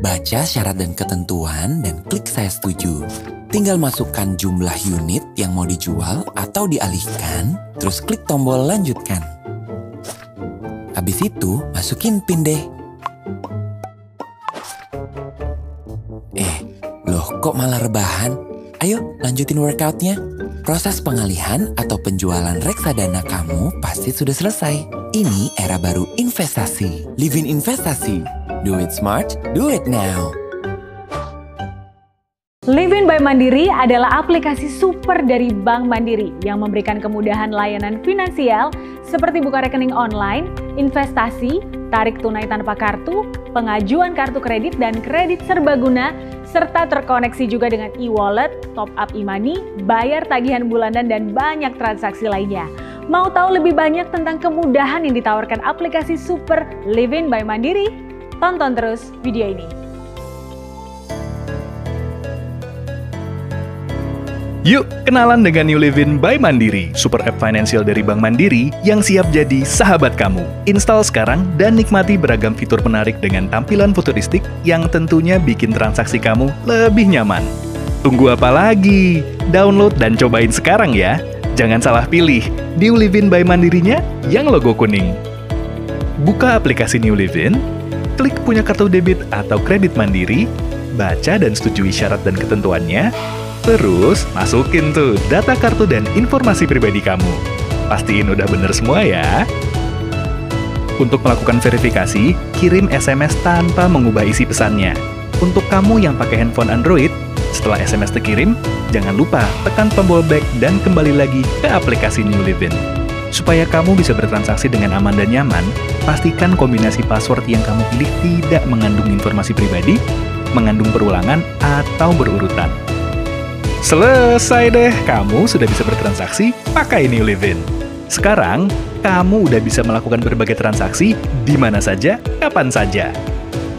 Baca syarat dan ketentuan dan klik saya setuju. Tinggal masukkan jumlah unit yang mau dijual atau dialihkan, terus klik tombol lanjutkan. Habis itu, masukin PIN deh. Loh kok malah rebahan? Ayo lanjutin workoutnya. Proses pengalihan atau penjualan reksadana kamu pasti sudah selesai. Ini era baru investasi. Livin Investasi. Do it smart, do it now. Livin by Mandiri adalah aplikasi super dari Bank Mandiri yang memberikan kemudahan layanan finansial seperti buka rekening online, investasi, tarik tunai tanpa kartu, pengajuan kartu kredit dan kredit serbaguna, serta terkoneksi juga dengan e-wallet, top up e-money, bayar tagihan bulanan dan banyak transaksi lainnya. Mau tahu lebih banyak tentang kemudahan yang ditawarkan aplikasi super Livin by Mandiri? Tonton terus video ini. Yuk, kenalan dengan New Livin by Mandiri, super app finansial dari Bank Mandiri yang siap jadi sahabat kamu. Install sekarang dan nikmati beragam fitur menarik dengan tampilan futuristik yang tentunya bikin transaksi kamu lebih nyaman. Tunggu apa lagi? Download dan cobain sekarang ya. Jangan salah pilih, New Livin by Mandirinya yang logo kuning. Buka aplikasi New Livin, klik punya kartu debit atau kredit Mandiri, baca dan setujui syarat dan ketentuannya, terus, masukin tuh data kartu dan informasi pribadi kamu. Pastiin udah bener semua ya. Untuk melakukan verifikasi, kirim SMS tanpa mengubah isi pesannya. Untuk kamu yang pakai handphone Android, setelah SMS terkirim, jangan lupa tekan tombol back dan kembali lagi ke aplikasi New Livin. Supaya kamu bisa bertransaksi dengan aman dan nyaman, pastikan kombinasi password yang kamu pilih tidak mengandung informasi pribadi, mengandung perulangan, atau berurutan. Selesai deh, kamu sudah bisa bertransaksi pakai New Livin. Sekarang, kamu udah bisa melakukan berbagai transaksi di mana saja, kapan saja.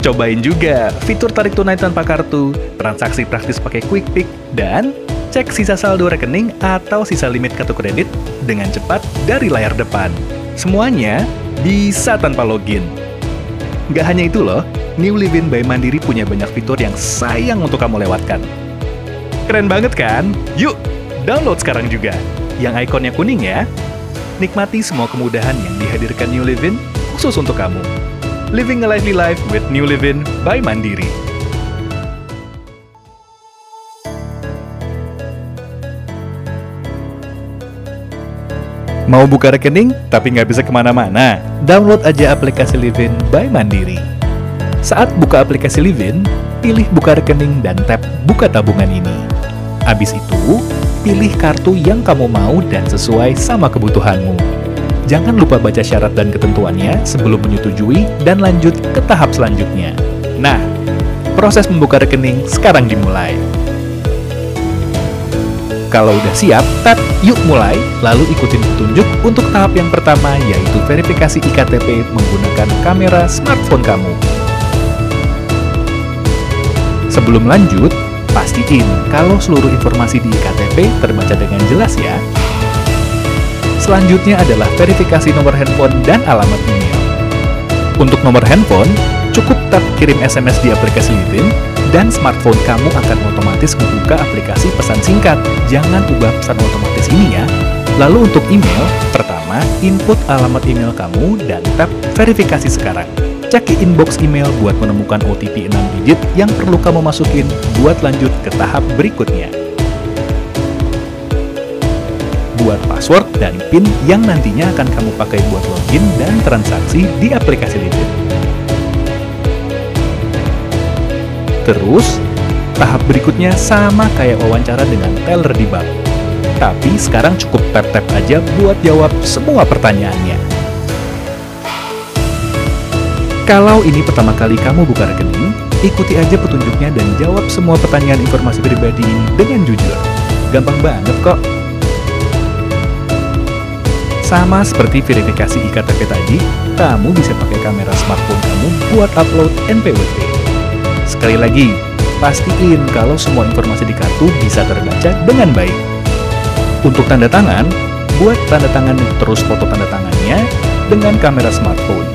Cobain juga fitur tarik tunai tanpa kartu, transaksi praktis pakai Quick Pick, dan cek sisa saldo rekening atau sisa limit kartu kredit dengan cepat dari layar depan. Semuanya bisa tanpa login. Nggak hanya itu loh, New Livin by Mandiri punya banyak fitur yang sayang untuk kamu lewatkan. Keren banget kan? Yuk, download sekarang juga. Yang ikonnya kuning ya. Nikmati semua kemudahan yang dihadirkan New Livin khusus untuk kamu. Living a lively life with New Livin by Mandiri. Mau buka rekening tapi nggak bisa kemana-mana? Download aja aplikasi Livin by Mandiri. Saat buka aplikasi Livin, pilih buka rekening dan tap buka tabungan ini. Habis itu, pilih kartu yang kamu mau dan sesuai sama kebutuhanmu. Jangan lupa baca syarat dan ketentuannya sebelum menyetujui dan lanjut ke tahap selanjutnya. Nah, proses membuka rekening sekarang dimulai. Kalau udah siap, tap yuk mulai, lalu ikutin petunjuk untuk tahap yang pertama yaitu verifikasi iktp menggunakan kamera smartphone kamu. Sebelum lanjut, pastiin kalau seluruh informasi di iktp terbaca dengan jelas ya. Selanjutnya adalah verifikasi nomor handphone dan alamat email. Untuk nomor handphone, cukup tap kirim SMS di aplikasi Livin, dan smartphone kamu akan otomatis membuka aplikasi pesan singkat. Jangan ubah pesan otomatis ini ya. Lalu untuk email, pertama input alamat email kamu dan tap verifikasi sekarang. Cek di inbox email buat menemukan OTP 6 digit yang perlu kamu masukin buat lanjut ke tahap berikutnya. Buat password dan PIN yang nantinya akan kamu pakai buat login dan transaksi di aplikasi Livin. Terus, tahap berikutnya sama kayak wawancara dengan teller di bank. Tapi sekarang cukup tap-tap aja buat jawab semua pertanyaannya. Kalau ini pertama kali kamu buka rekening, ikuti aja petunjuknya dan jawab semua pertanyaan informasi pribadi ini dengan jujur. Gampang banget kok. Sama seperti verifikasi iktp tadi, kamu bisa pakai kamera smartphone kamu buat upload NPWP. Sekali lagi, pastiin kalau semua informasi di kartu bisa terbaca dengan baik. Untuk tanda tangan, buat tanda tangan terus foto tanda tangannya dengan kamera smartphone.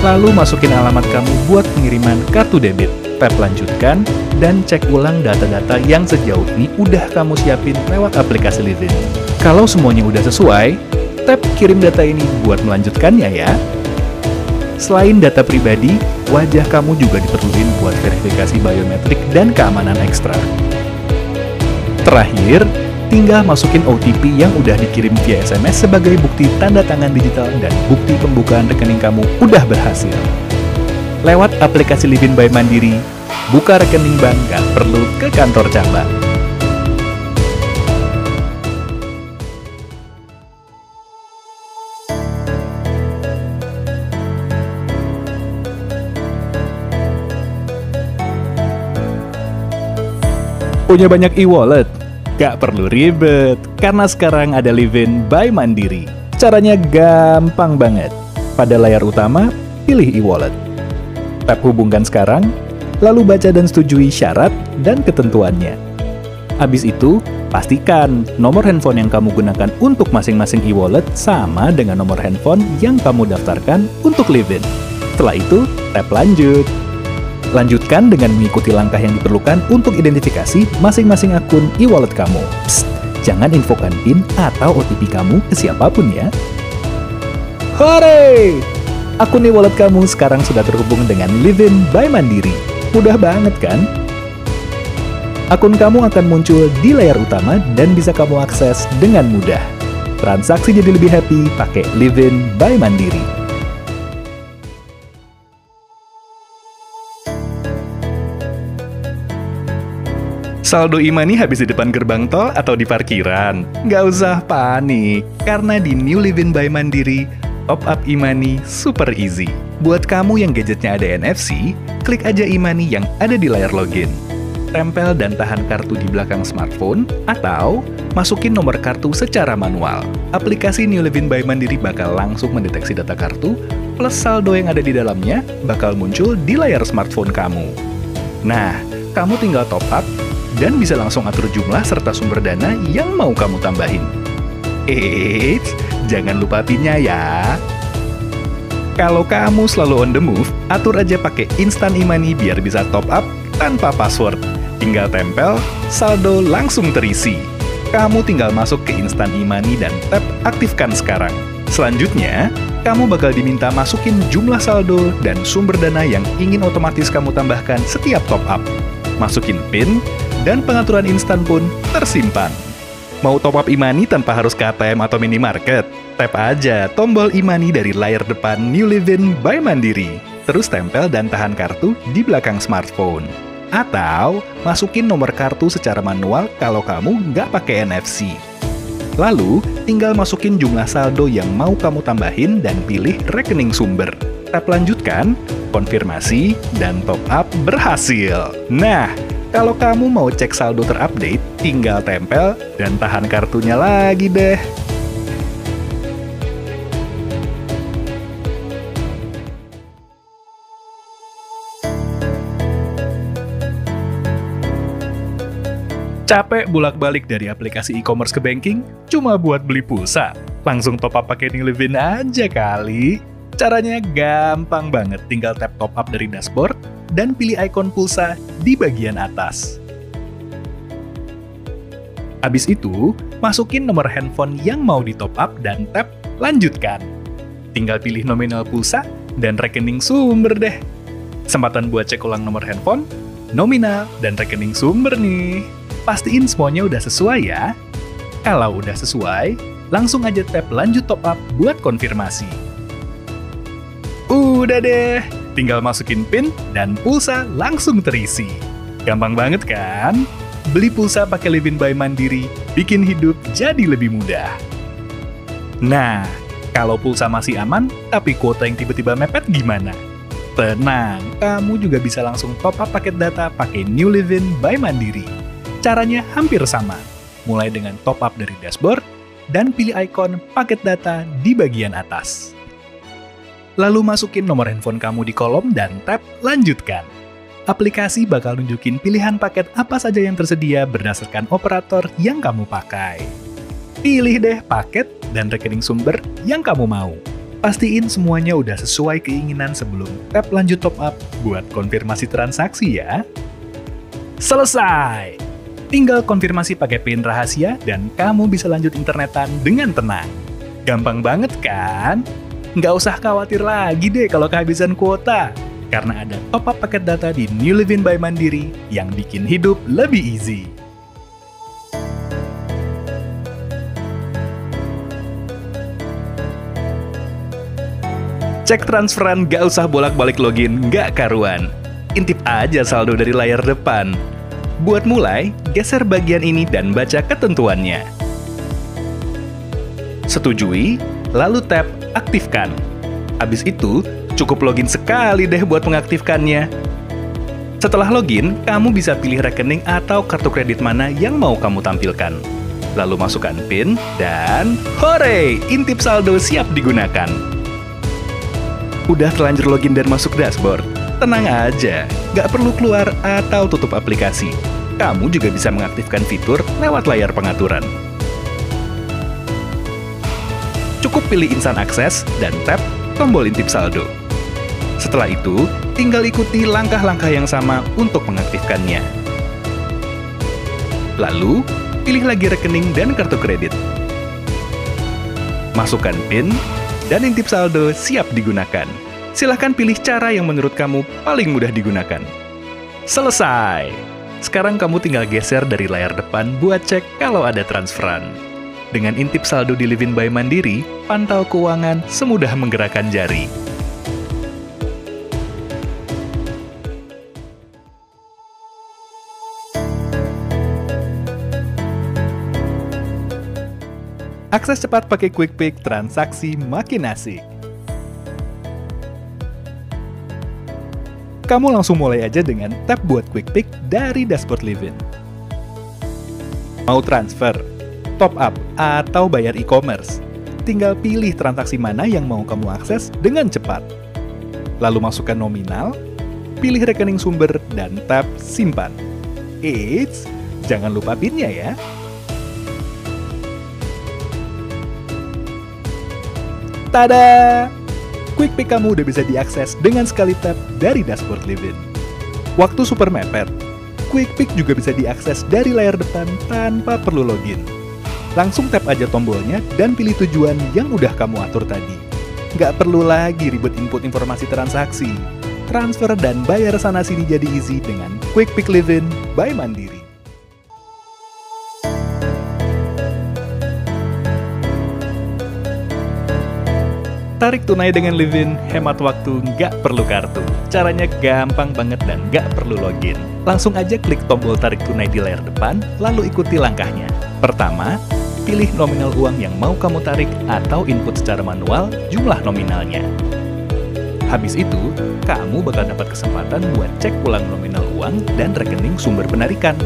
Lalu masukin alamat kamu buat pengiriman kartu debit. Tap lanjutkan dan cek ulang data-data yang sejauh ini udah kamu siapin lewat aplikasi Livin. Kalau semuanya udah sesuai, tap kirim data ini buat melanjutkannya ya. Selain data pribadi, wajah kamu juga diperluin buat verifikasi biometrik dan keamanan ekstra. Terakhir, tinggal masukin OTP yang udah dikirim via SMS sebagai bukti tanda tangan digital dan bukti pembukaan rekening kamu udah berhasil. Lewat aplikasi Livin by Mandiri, buka rekening bank gak perlu ke kantor cabang. Punya banyak e-wallet? Gak perlu ribet, karena sekarang ada Livin by Mandiri. Caranya gampang banget. Pada layar utama, pilih e-wallet. Tap hubungkan sekarang, lalu baca dan setujui syarat dan ketentuannya. Habis itu, pastikan nomor handphone yang kamu gunakan untuk masing-masing e-wallet sama dengan nomor handphone yang kamu daftarkan untuk Livin. Setelah itu, tap lanjut. Lanjutkan dengan mengikuti langkah yang diperlukan untuk identifikasi masing-masing akun e-wallet kamu. Psst, jangan infokan PIN atau OTP kamu ke siapapun ya. Hore! Akun e-wallet kamu sekarang sudah terhubung dengan Livin by Mandiri. Mudah banget kan? Akun kamu akan muncul di layar utama dan bisa kamu akses dengan mudah. Transaksi jadi lebih happy pakai Livin by Mandiri. Saldo e-money habis di depan gerbang tol atau di parkiran? Nggak usah panik, karena di New Livin by Mandiri, top up e-money super easy. Buat kamu yang gadgetnya ada NFC, klik aja e-money yang ada di layar login. Tempel dan tahan kartu di belakang smartphone, atau masukin nomor kartu secara manual. Aplikasi New Livin by Mandiri bakal langsung mendeteksi data kartu, plus saldo yang ada di dalamnya bakal muncul di layar smartphone kamu. Nah, kamu tinggal top up, dan bisa langsung atur jumlah serta sumber dana yang mau kamu tambahin. Eits, jangan lupa PIN-nya ya. Kalau kamu selalu on the move, atur aja pakai instant e-money biar bisa top up tanpa password. Tinggal tempel, saldo langsung terisi. Kamu tinggal masuk ke instant e-money dan tap aktifkan sekarang. Selanjutnya, kamu bakal diminta masukin jumlah saldo dan sumber dana yang ingin otomatis kamu tambahkan setiap top up. Masukin PIN, dan pengaturan instan pun tersimpan. Mau top up e-money tanpa harus ke ATM atau minimarket? Tap aja tombol e-money dari layar depan New Livin by Mandiri. Terus tempel dan tahan kartu di belakang smartphone. Atau masukin nomor kartu secara manual kalau kamu nggak pakai NFC. Lalu, tinggal masukin jumlah saldo yang mau kamu tambahin dan pilih rekening sumber. Tap lanjutkan, konfirmasi, dan top up berhasil. Nah, kalau kamu mau cek saldo terupdate, tinggal tempel dan tahan kartunya lagi deh. Capek bolak-balik dari aplikasi e-commerce ke banking cuma buat beli pulsa? Langsung top up pakai New Livin aja kali. Caranya gampang banget, tinggal tap top up dari dashboard dan pilih ikon pulsa di bagian atas. Habis itu, masukin nomor handphone yang mau di top up dan tap lanjutkan. Tinggal pilih nominal pulsa dan rekening sumber deh. Kesempatan buat cek ulang nomor handphone, nominal, dan rekening sumber nih. Pastiin semuanya udah sesuai ya. Kalau udah sesuai, langsung aja tap lanjut top up buat konfirmasi. Udah deh, tinggal masukin PIN dan pulsa langsung terisi. Gampang banget kan? Beli pulsa pakai Livin by Mandiri, bikin hidup jadi lebih mudah. Nah, kalau pulsa masih aman, tapi kuota yang tiba-tiba mepet gimana? Tenang, kamu juga bisa langsung top up paket data pakai New Livin by Mandiri. Caranya hampir sama, mulai dengan top up dari dashboard, dan pilih ikon paket data di bagian atas. Lalu masukin nomor handphone kamu di kolom dan tap lanjutkan. Aplikasi bakal nunjukin pilihan paket apa saja yang tersedia berdasarkan operator yang kamu pakai. Pilih deh paket dan rekening sumber yang kamu mau. Pastiin semuanya udah sesuai keinginan sebelum tap lanjut top up buat konfirmasi transaksi ya. Selesai! Tinggal konfirmasi pakai PIN rahasia dan kamu bisa lanjut internetan dengan tenang. Gampang banget kan? Nggak usah khawatir lagi deh kalau kehabisan kuota. Karena ada top up paket data di New Livin by Mandiri yang bikin hidup lebih easy. Cek transferan gak usah bolak-balik login, gak karuan. Intip aja saldo dari layar depan. Buat mulai, geser bagian ini dan baca ketentuannya. Setujui, lalu tap aktifkan. Habis itu, cukup login sekali deh buat mengaktifkannya. Setelah login, kamu bisa pilih rekening atau kartu kredit mana yang mau kamu tampilkan. Lalu masukkan PIN dan hore! Intip saldo siap digunakan. Udah terlanjur login dan masuk dashboard? Tenang aja, nggak perlu keluar atau tutup aplikasi. Kamu juga bisa mengaktifkan fitur lewat layar pengaturan. Cukup pilih instant access dan tap tombol intip saldo. Setelah itu, tinggal ikuti langkah-langkah yang sama untuk mengaktifkannya. Lalu, pilih lagi rekening dan kartu kredit. Masukkan PIN, dan intip saldo siap digunakan. Silahkan pilih cara yang menurut kamu paling mudah digunakan. Selesai! Sekarang kamu tinggal geser dari layar depan buat cek kalau ada transferan. Dengan intip saldo di Livin by Mandiri, pantau keuangan semudah menggerakkan jari. Akses cepat pakai QuickPick, transaksi makin asik. Kamu langsung mulai aja dengan tap buat QuickPick dari dashboard Livin. Mau transfer, top up, atau bayar e-commerce? Tinggal pilih transaksi mana yang mau kamu akses dengan cepat. Lalu masukkan nominal, pilih rekening sumber, dan tap simpan. Eits, jangan lupa PIN-nya ya. Tada! QuickPick kamu udah bisa diakses dengan sekali tap dari dashboard Livin. Waktu super mepet, QuickPick juga bisa diakses dari layar depan tanpa perlu login. Langsung tap aja tombolnya dan pilih tujuan yang udah kamu atur tadi. Nggak perlu lagi ribet input informasi transaksi. Transfer dan bayar sana-sini jadi easy dengan QuickPick Livin by Mandiri. Tarik tunai dengan Livin, hemat waktu, nggak perlu kartu. Caranya gampang banget dan nggak perlu login. Langsung aja klik tombol tarik tunai di layar depan, lalu ikuti langkahnya. Pertama, pilih nominal uang yang mau kamu tarik atau input secara manual jumlah nominalnya. Habis itu, kamu bakal dapat kesempatan buat cek ulang nominal uang dan rekening sumber penarikan.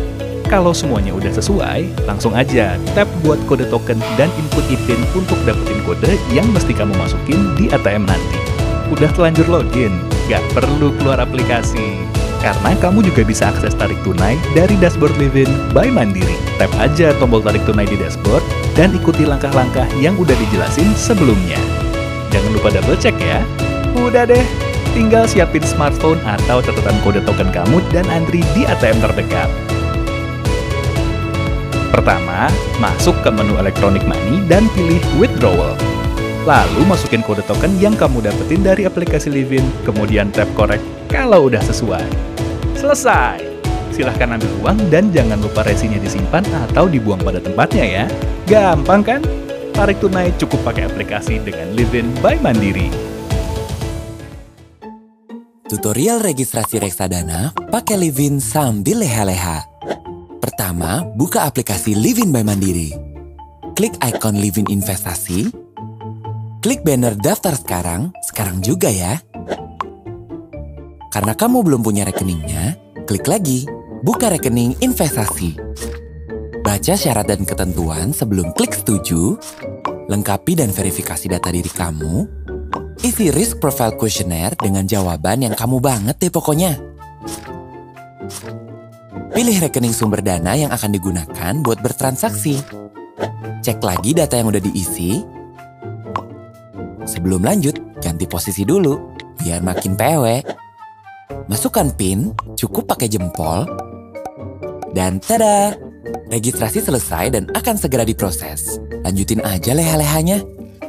Kalau semuanya udah sesuai, langsung aja tap buat kode token dan input e-PIN untuk dapetin kode yang mesti kamu masukin di ATM nanti. Udah telanjur login, nggak perlu keluar aplikasi. Karena kamu juga bisa akses tarik tunai dari dashboard Livin by Mandiri. Tap aja tombol tarik tunai di dashboard dan ikuti langkah-langkah yang udah dijelasin sebelumnya. Jangan lupa double check ya. Udah deh, tinggal siapin smartphone atau catatan kode token kamu dan antri di ATM terdekat. Pertama, masuk ke menu Electronic Money dan pilih Withdrawal. Lalu masukin kode token yang kamu dapetin dari aplikasi Livin, kemudian tap Correct kalau udah sesuai. Selesai! Silahkan ambil uang dan jangan lupa resinya disimpan atau dibuang pada tempatnya ya. Gampang kan? Tarik tunai cukup pakai aplikasi dengan Livin by Mandiri. Tutorial registrasi reksadana pakai Livin sambil leha-leha. Pertama, buka aplikasi Livin by Mandiri. Klik ikon Livin Investasi. Klik banner daftar sekarang juga ya. Karena kamu belum punya rekeningnya, klik lagi, buka rekening investasi. Baca syarat dan ketentuan sebelum klik setuju, lengkapi dan verifikasi data diri kamu, Isi risk profile questionnaire dengan jawaban yang kamu banget deh pokoknya. Pilih rekening sumber dana yang akan digunakan buat bertransaksi. Cek lagi data yang udah diisi. Sebelum lanjut, ganti posisi dulu biar makin PW. Masukkan PIN, cukup pakai jempol. Dan tada! Registrasi selesai dan akan segera diproses. Lanjutin aja leha-lehanya.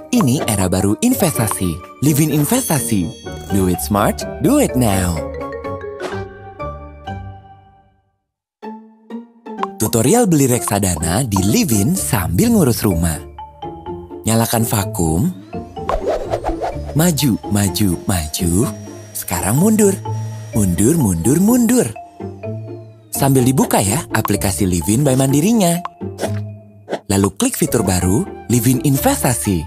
Ini era baru investasi. Live in investasi. Do it smart, do it now. Tutorial beli reksadana di Livin sambil ngurus rumah. Nyalakan vakum. Maju, maju, maju. Sekarang mundur. Mundur, mundur, mundur. Sambil dibuka ya aplikasi Livin by Mandirinya. Lalu klik fitur baru, Livin Investasi.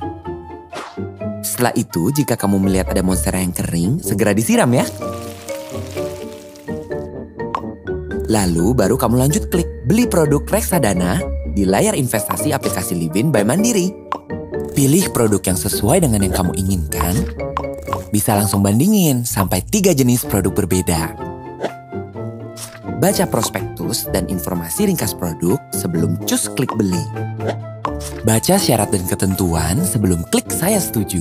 Setelah itu, jika kamu melihat ada monstera yang kering, segera disiram ya. Lalu baru kamu lanjut klik beli produk reksadana di layar investasi aplikasi Livin by Mandiri. Pilih produk yang sesuai dengan yang kamu inginkan. Bisa langsung bandingin sampai 3 jenis produk berbeda. Baca prospektus dan informasi ringkas produk sebelum cus klik beli. Baca syarat dan ketentuan sebelum klik saya setuju.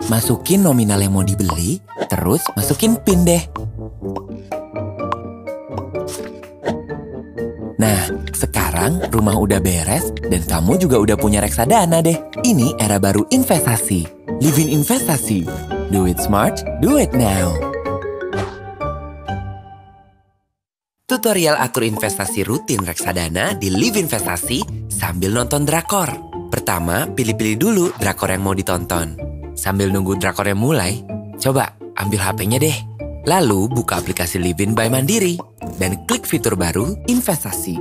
Masukin nominal yang mau dibeli, terus masukin PIN deh. Nah, sekarang rumah udah beres dan kamu juga udah punya reksadana deh. Ini era baru investasi. Live in investasi. Do it smart, do it now. Tutorial atur investasi rutin reksadana di Live Investasi sambil nonton drakor. Pertama, pilih-pilih dulu drakor yang mau ditonton. Sambil nunggu drakor yang mulai, coba ambil HP-nya deh. Lalu buka aplikasi Livin by Mandiri dan klik fitur baru investasi.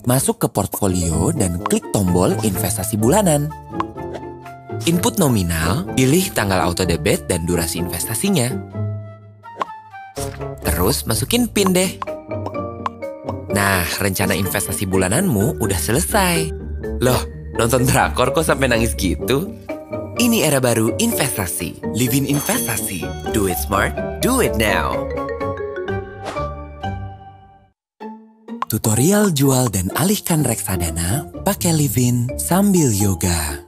Masuk ke portfolio dan klik tombol investasi bulanan. Input nominal, pilih tanggal auto debit dan durasi investasinya. Terus masukin PIN deh. Nah, rencana investasi bulananmu udah selesai. Loh, nonton drakor kok sampai nangis gitu? Ini era baru investasi. Live in investasi. Do it smart, do it now. Tutorial jual dan alihkan reksadana pakai Livin sambil yoga.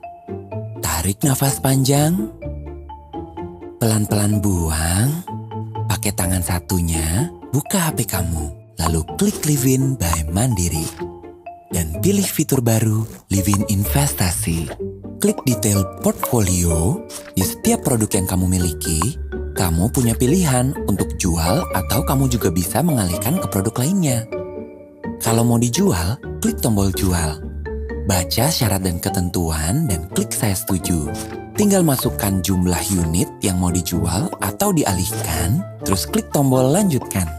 Tarik nafas panjang. Pelan-pelan buang. Pakai tangan satunya, buka HP kamu. Lalu klik Livin by Mandiri. Dan pilih fitur baru, Livin Investasi. Klik detail portfolio. Di setiap produk yang kamu miliki, kamu punya pilihan untuk jual atau kamu juga bisa mengalihkan ke produk lainnya. Kalau mau dijual, klik tombol jual. Baca syarat dan ketentuan dan klik saya setuju. Tinggal masukkan jumlah unit yang mau dijual atau dialihkan, terus klik tombol lanjutkan.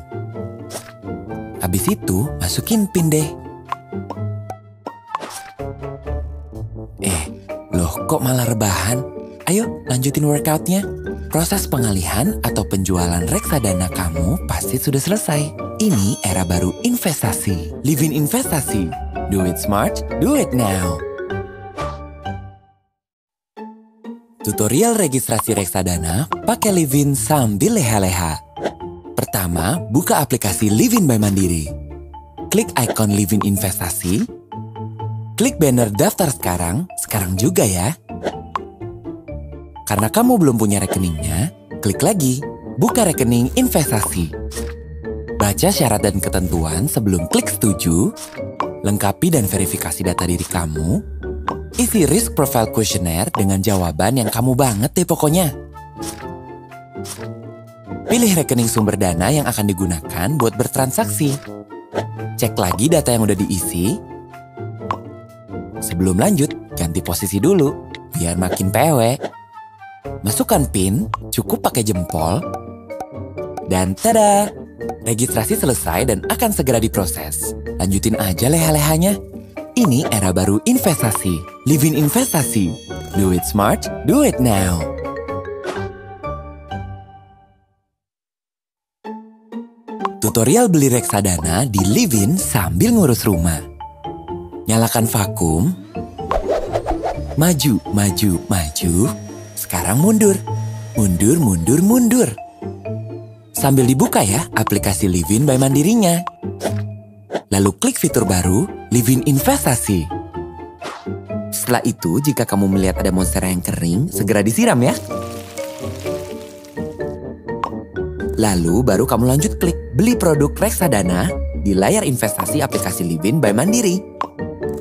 Habis itu, masukin PIN deh. Loh kok malah rebahan? Ayo lanjutin workoutnya. Proses pengalihan atau penjualan reksadana kamu pasti sudah selesai. Ini era baru investasi. Live in investasi. Do it smart, do it now. Tutorial registrasi reksadana pakai Livin sambil leha-leha. Pertama, buka aplikasi Livin by Mandiri. Klik ikon Livin Investasi. Klik banner daftar sekarang juga ya. Karena kamu belum punya rekeningnya, klik lagi, buka rekening investasi. Baca syarat dan ketentuan sebelum klik setuju. Lengkapi dan verifikasi data diri kamu. Isi risk profile questionnaire dengan jawaban yang kamu banget deh pokoknya. Pilih rekening sumber dana yang akan digunakan buat bertransaksi. Cek lagi data yang udah diisi. Sebelum lanjut, ganti posisi dulu biar makin PW. Masukkan PIN, cukup pakai jempol. Dan tada! Registrasi selesai dan akan segera diproses. Lanjutin aja leha-lehanya. Ini era baru investasi. Live in investasi. Do it smart, do it now. Tutorial beli reksadana di Livin sambil ngurus rumah. Nyalakan vakum. Maju, maju, maju. Sekarang mundur. Mundur, mundur, mundur. Sambil dibuka ya aplikasi Livin by Mandirinya. Lalu klik fitur baru, Livin Investasi. Setelah itu, jika kamu melihat ada monstera yang kering, segera disiram ya. Lalu baru kamu lanjut klik beli produk reksadana di layar investasi aplikasi Livin by Mandiri.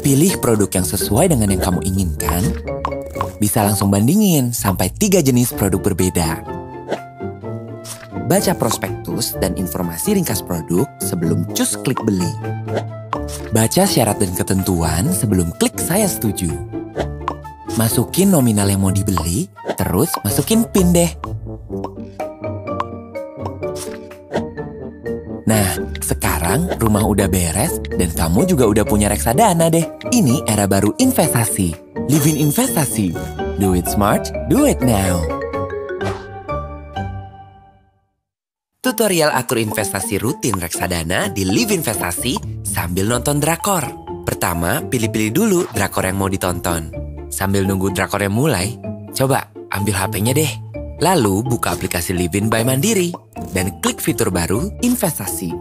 Pilih produk yang sesuai dengan yang kamu inginkan. Bisa langsung bandingin sampai 3 jenis produk berbeda. Baca prospektus dan informasi ringkas produk sebelum cus klik beli. Baca syarat dan ketentuan sebelum klik saya setuju. Masukin nominal yang mau dibeli, terus masukin PIN deh. Nah, sekarang rumah udah beres dan kamu juga udah punya reksadana deh. Ini era baru investasi. Livin Investasi. Do it smart, do it now. Tutorial atur investasi rutin reksadana di Livin Investasi sambil nonton drakor. Pertama, pilih-pilih dulu drakor yang mau ditonton. Sambil nunggu drakornya mulai, coba ambil HP-nya deh. Lalu buka aplikasi Livin by Mandiri dan klik fitur baru investasi.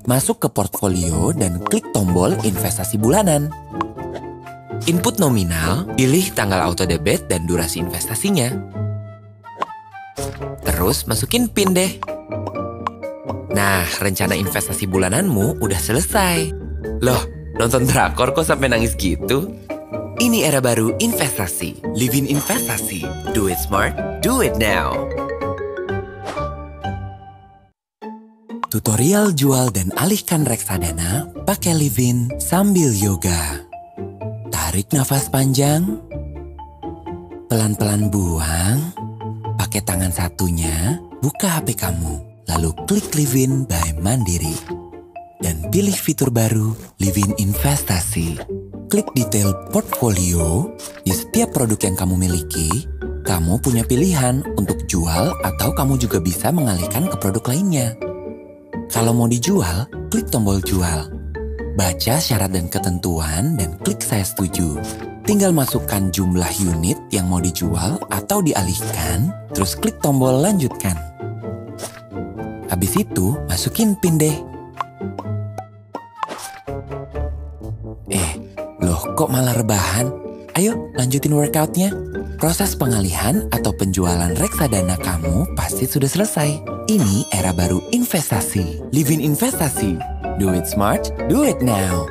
Masuk ke portfolio dan klik tombol investasi bulanan. Input nominal, pilih tanggal auto debit dan durasi investasinya. Terus masukin PIN deh. Nah, rencana investasi bulananmu udah selesai. Loh, nonton drakor kok sampai nangis gitu? Ini era baru investasi. Livin Investasi. Do it smart, do it now. Tutorial jual dan alihkan reksadana pakai Livin sambil yoga. Tarik nafas panjang. Pelan-pelan buang. Pakai tangan satunya, buka HP kamu. Lalu klik Livin by Mandiri. Dan pilih fitur baru, Livin Investasi. Klik detail portfolio. Di setiap produk yang kamu miliki, kamu punya pilihan untuk jual atau kamu juga bisa mengalihkan ke produk lainnya. Kalau mau dijual, klik tombol jual. Baca syarat dan ketentuan dan klik saya setuju. Tinggal masukkan jumlah unit yang mau dijual atau dialihkan, terus klik tombol lanjutkan. Habis itu, masukin PIN deh. Loh, kok malah rebahan? Ayo, lanjutin workoutnya. Proses pengalihan atau penjualan reksadana kamu pasti sudah selesai. Ini era baru investasi. Livin Investasi. Do it smart, do it now.